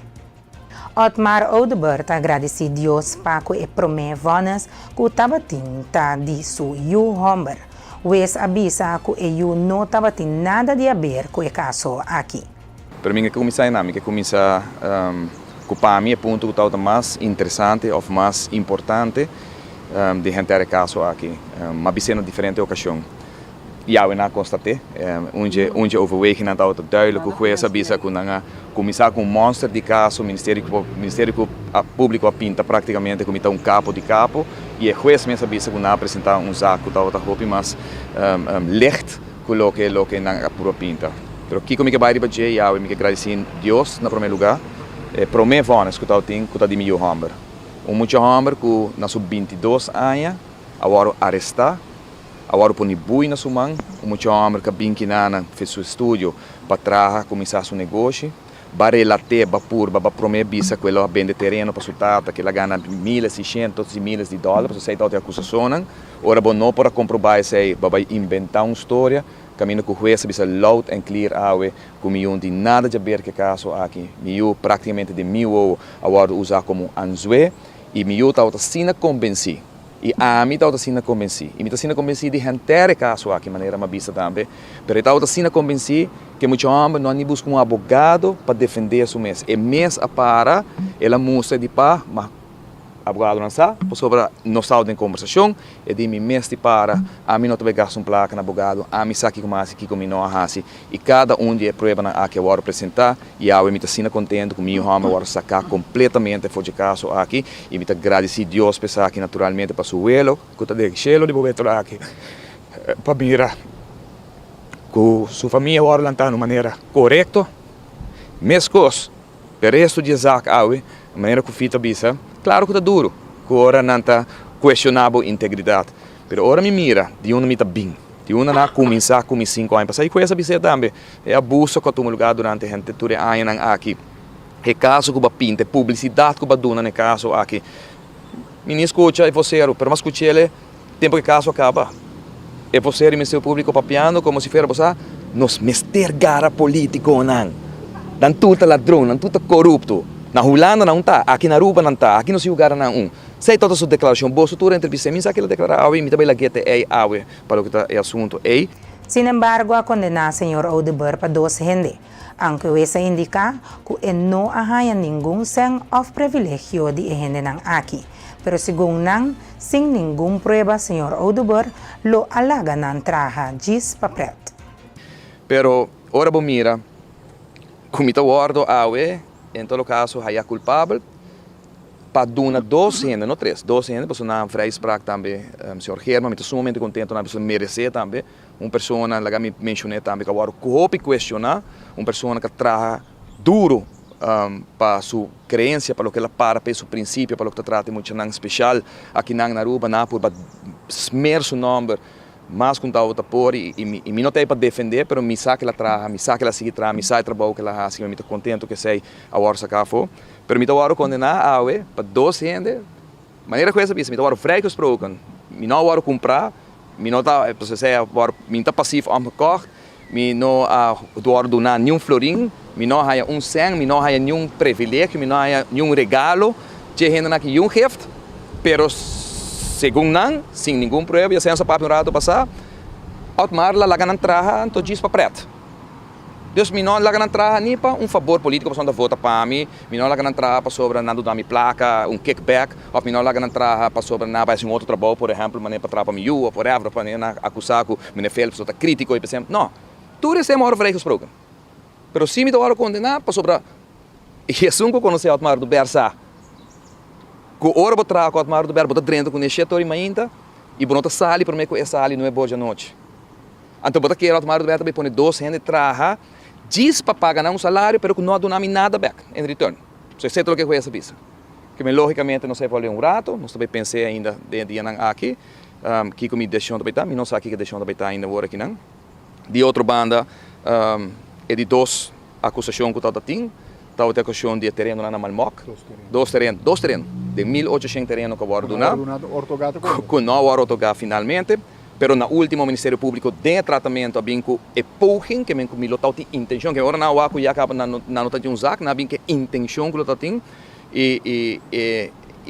Otmar Odeberg agradece a Deus para que promessas que estava tinta de sua Humber. Wes avisa que ele não estava tendo nada de a ver com o caso aqui. Para mim, que começa para mim, é o ponto que está mais interessante ou mais importante de entrar o caso aqui. Mas é diferente ocasião. Eu não constatei, onde overweging não está duidelijk, que o juiz avisa que não começar com um monstro de caso, o Ministério Público pinta praticamente como está capo de capo, e o juiz mesmo avisa que não apresentar zaak que está roupa mais licht que o que não pinta. Pero aqui como que vai para Jay, eu me agradecer a Deus na primeiro lugar, promessas que está de meu homem. Muito homem que na sub 22 anos, agora arrestar. Agora põe bui na sua mão, muito homem que vem fez seu estúdio para trabalhar, começar seu negócio, para relatar, para prometer que ela vende terreno para sua tata, que ela ganha $1.600 e $1.000 para aceitar a acusação. Ora, não para comprovar se vai inventar uma história, caminho que o juiz bisa loud and clear awe, que eu não tem nada a ver com o caso aqui. Eu praticamente de mil agora usar como anzué e eu estava assim convencido. E a mim estava assim convencido. E me estava convencido de entrar o caso aqui de maneira mais vista também. Mas estava assim convencido que muitos homens não buscam um advogado para defender seu mês. E mês para ela mostra de pá, mas o advogado não sabe, sobre não está em conversação, e de mim mês de para, a mim não tem gasto placa no advogado, a mim sabe como assim, como não assim. E cada de prova que eu vou apresentar, e eu me estou contente com o meu homem, eu vou sacar completamente fora de caso aqui, e me estou agradecido a Deus pensar aqui naturalmente para o elo, que está de chelo de bobeto aqui, para mirar que sua família vai estar de maneira correta, mesmo coisa, o resto de Isaac, a maneira que o fita bisa, claro que está duro, que agora não está questionável a integridade, mas agora me mira, de onde me está bem, de onde não começar com 5 anos, passar e com essa bisa também, é abuso que eu lugar durante a gente tudo anos aqui, é caso que eu pinta, publicidade que eu dou no caso aqui, me escuta e você, mas escute ele, tempo que o caso acaba, e você e o Ministério Público papiando como se fosse você, nos mester gara político não, dan tudo ladrão, dan tudo corrupto. Na Holanda não está, aqui na Aruba não está, aqui no seu lugar não. Sei toda a sua declaração, boa estrutura entrevista, me sabe que ele declara, me também laguete para o que está o assunto. Sin embargo, a condenar o senhor Odeberg para 2 gente, aunque isso indica que não há nenhum sen of privilégio de gente aqui. Pero segundo não, sem nenhuma prova, o senhor Odeberg lo alaga na traja gis papel. Pero, ora bom mira, como está o guardo, em todo caso, é culpável para dar 2 anos, não 3, 2 anos, porque na vrijspraak também, o senhor German, me estou sumamente contente, na pessoa merecer também, uma pessoa, lá me mencionei também, que agora cope questionar, uma pessoa que trabalha duro para sua crença, para o que ela para seu princípio, para o que trata muito especial, aqui na Aruba, para esmer seu nome, mas com tal outra por e me não tem para defender, mas me sabe que ela trabalha, me sabe que ela sigue trabalhando, me sabe o trabalho que ela faz, me estou contente que sei a hora sacar fora, mas me estou agora condenar para 2 anos, maneira que essa me estou agora freio esproken, me não agora comprar, me não está, me está passivo am gekocht, me não agora donar nenhum florim, me não há cent, me não há nenhum privilégio, me não há nenhum regalo, que gente não nenhum gift, mas segundo não, sem nenhum prova, e sem essa papo no rato passar, Otmar lá ganham traja, então diz para preto. Dus mi não lagan entrar nem para favor político para vota para mim, mi não lagan entrar para sobre nada da minha placa, kickback, ou mi não lagan entrar para sobre nada para outro trabalho, por exemplo, mané para trapar mi ou whatever, para nem acusar que me Phelps está crítico e pensando, não, tudo isso é uma hora vrijgesproken. Pero se me dá hora condenar para sobre Jesus que conhece Otmar do Bersa, que hora para trás com Otmar do Bersa, bota dentro com esse setor e mainda, e bonota sali para mim que essa sali não é boa de noite. Então bota que Otmar do Bersa também põe 2 gente traja diz para pagar um salário, pero que não dá nada back em return. Você sabe o que é essa pista? Que logicamente não sei fazer rato, não também pensei ainda de dia aqui, que me deixou também tá, não sei que deixou também tá ainda agora aqui não. De outra banda, é de 2 acusações que está tendo, está a acusação de terreno lá na Malmoc, 2 terrenos, de 1.800 terrenos que agora do não, que não agora ortogá finalmente. Pero na última o Ministério Público de tratamento bem que é pouquinho que me lotou de intenção que agora não há que já acaba na nota de zac na bem que intenção que lotou tem e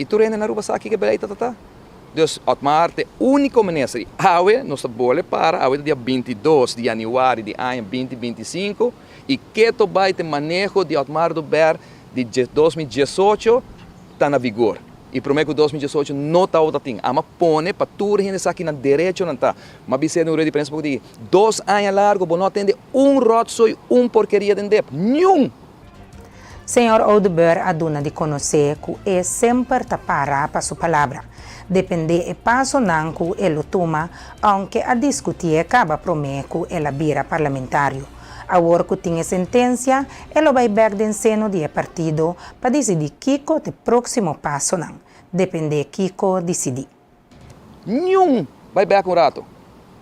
tu rende na rua aqui que beleza tá. Dus Otmar de único ministro awe nos bole para awe dia 22 de janeiro de ano 2025 e que to vai ter manejo de Otmar do Ber de 2018 está na vigor. E prometo que 2018 não está outra ting. Ama pone para tudo gente aqui na direito não está. Mas você não rede pensa porque 2 anos largo, não atende rotso e porqueria de nenhum. Senhor Odeber aduna de conhecer que é sempre tapara para sua palavra. Depende e passo não que ele toma, aunque a discutir acaba prometo ela vira parlamentário. Agora que tinha sentença, ele vai ver do seno do partido para decidir Kiko o próximo passo não. Depende Kiko decidir. Nenhum vai ver com o rato.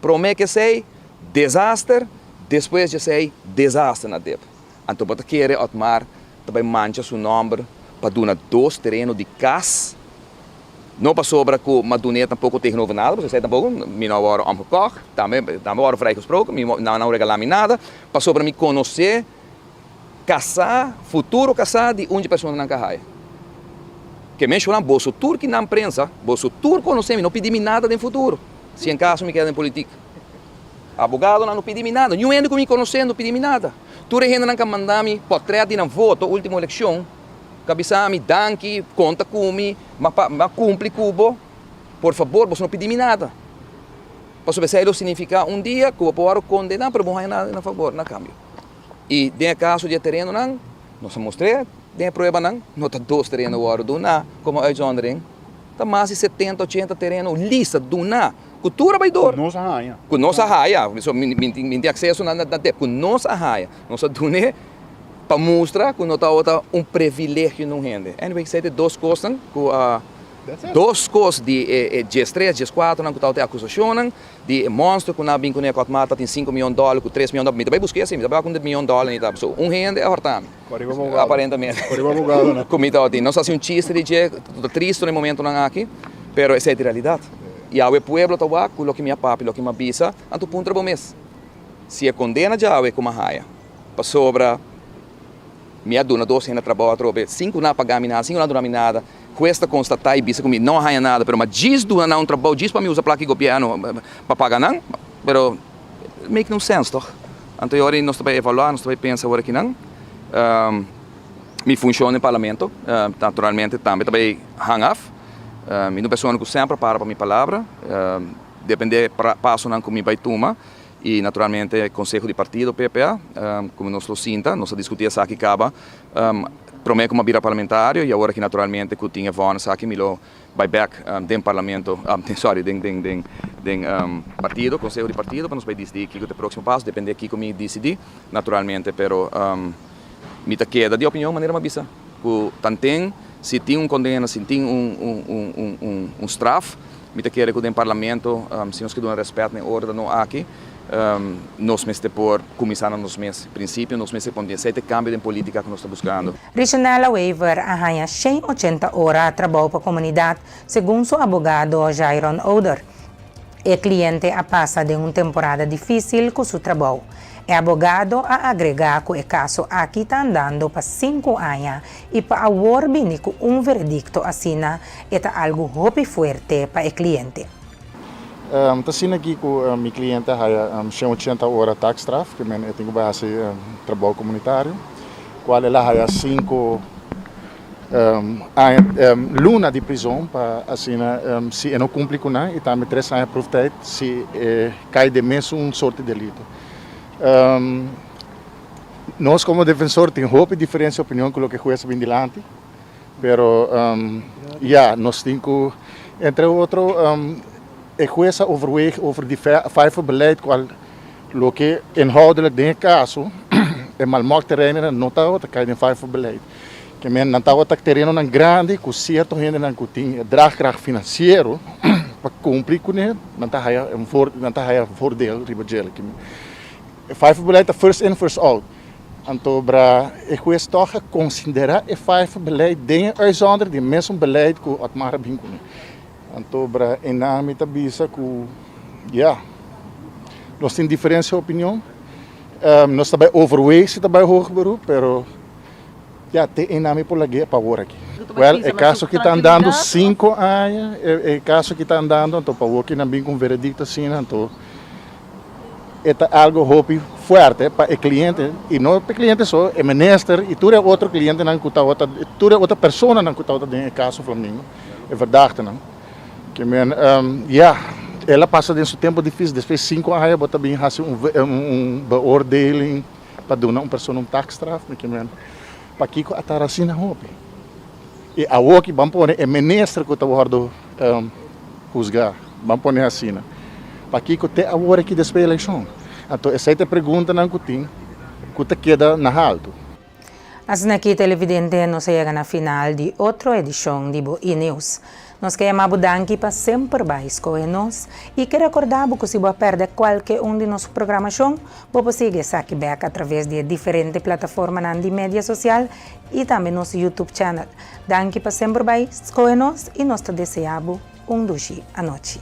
Promete que sei desastre, depois de sei desastre na dep. Então, para querer Otmar, também mancha seu nome para donar 2 terrenos de casa. Não para sobra que Maduneta tampouco tem novo nada, você sabe tampouco, me não hora omgekocht, também hora vrijgesproken, me não regalar me nada, para sobra me conhecer, casar, futuro casar de uma pessoa na carraia. Que me chama bolso tur que na imprensa, bolso tur conhecer, me não pedi me nada de futuro, se em caso me queda em política. Abogado não pedi me nada, nenhum ainda que me conhecer não pedi me nada. Tu ainda não mandar me portrait de na voto, última eleição. Cabisami, danke, conta comigo, mas cumpre cubo. Por favor, você não pedir nada. Para saber significa dia que eu posso condenar, mas não há nada a favor, na câmbio. E tem caso de terreno, não se mostrei, tem prova, não está 2 terrenos agora, do nada, como a Johndring. Está mais de 70, 80 terrenos, lista, do nada. Cultura vai dor. Com nossa raia. Com nossa raia. Me tem acesso na tempo. Com nossa raia. Nossa dune para mostrar que não está privilégio não rende. Anyway, sei de 2 coisas, 2 coisas de GS3, GS4, não está a acusação, de monstro que não vem com a Otmar tem $5 milhões, com $3 milhões, me também busquei assim, me também com $1 milhões, so rende é hortame. Aparentemente. Como está aqui, não sei se chiste de triste no momento não aqui, pero essa é a realidade. E ao pueblo está lá, com o que minha papi, o que minha bisa, anto punto bom mês. Se é condena já é como a raia, para sobra minha dona 2 anos trabalho, 5 não pagar nada, 5 não donar nada. Cuesta constatar e bisa comigo, não há nada, mas diz do não trabalho, diz para mim usar placa de governo para pagar não, pero make no sense, toch? Então agora nós também evaluar, nós também pensar agora que não. Me funciona no parlamento, naturalmente também hang off. Me não pessoa que sempre para minha palavra, depende passo não como vai tomar. E naturalmente Conselho de Partido, PPA, como nós lo sinta, nós discutimos aqui acaba, prometo uma vira parlamentário e agora que naturalmente que tinha voz aqui me lo vai back den parlamento, den partido, Conselho de Partido, para nós vai decidir que o próximo passo, depende aqui como decidir, naturalmente, pero me ta queda de opinião maneira mabisa, que tantem se tem condena, se tem straf, me ta queda que den parlamento, se nós queremos respeito na ordem não aqui. Nós mesmos por começar nos meses princípio, nós mesmos com 17 cambio de política que nós estamos buscando. Regional Waiver arranha 180 horas de trabalho para a comunidade, segundo seu abogado Jairon Oder. O cliente a passa de uma temporada difícil com seu trabalho. O abogado a agregar que o caso aqui está andando para 5 anos e para agora vir com veredicto assim é algo muito forte para o cliente. Assim aqui com meu cliente há 180 horas tax straf, que eu tenho que fazer trabalho comunitário, qual ela há 5 luna de prisão para assim se não cumpre com nada e também 3 anos por tijd se cai de mesmo sorte de delito. Nós como defensor temos hope diferente opinião com o que o juiz vem delante, pero nós temos que, entre outros, o juiz overweegt over die 5 beleid qual o que inhoudelijk in caso é malmaakt terreno não está outra cai em 5 beleid. Que men não está outra terreno não grande com certo gente não tem draagkracht financeiro para cumprir com ele não está aí voordeel ribadjel que 5 beleid é first in first out. Então, ik juiz toch considerar e 5 beleid dingen uitzonderen die mesmo beleid que o Atmara bem com. Então, em nome da bisa que nós temos diferença de opinião, nós também overweegen também hoog beroep, pero tem em nome por lagi para agora aqui. Well, é caso que está andando 5 anos, é caso que está andando, então para o que não vem com veredicto assim, então é algo hope forte para o cliente e não para o cliente só, é minister e tudo outro cliente não custa outra, tudo outra pessoa não custa outra em caso Flamengo, é verdade não. Que ela passa desse tempo difícil, depois 5 anos bota bem fazer beoordeling para dar uma pessoa taxstraf, que para que atar assim na hope. E a o que vamos pôr é ministro que está guardando juzgar, vamos pôr assim. Para que até a hora que depois da eleição. Então essa é a pergunta não que tem, que queda na alto. Assim aqui, televidente, nós chegamos na final de outra edição de Bo E-News. Nós queremos danke para sempre mais com nós e quero recordar que se você perder qualquer de nossa programação, você pode seguir back através de diferentes plataformas de mídia social e também nosso YouTube channel. Danke para sempre mais com nós e nós te desejamos doce à noite.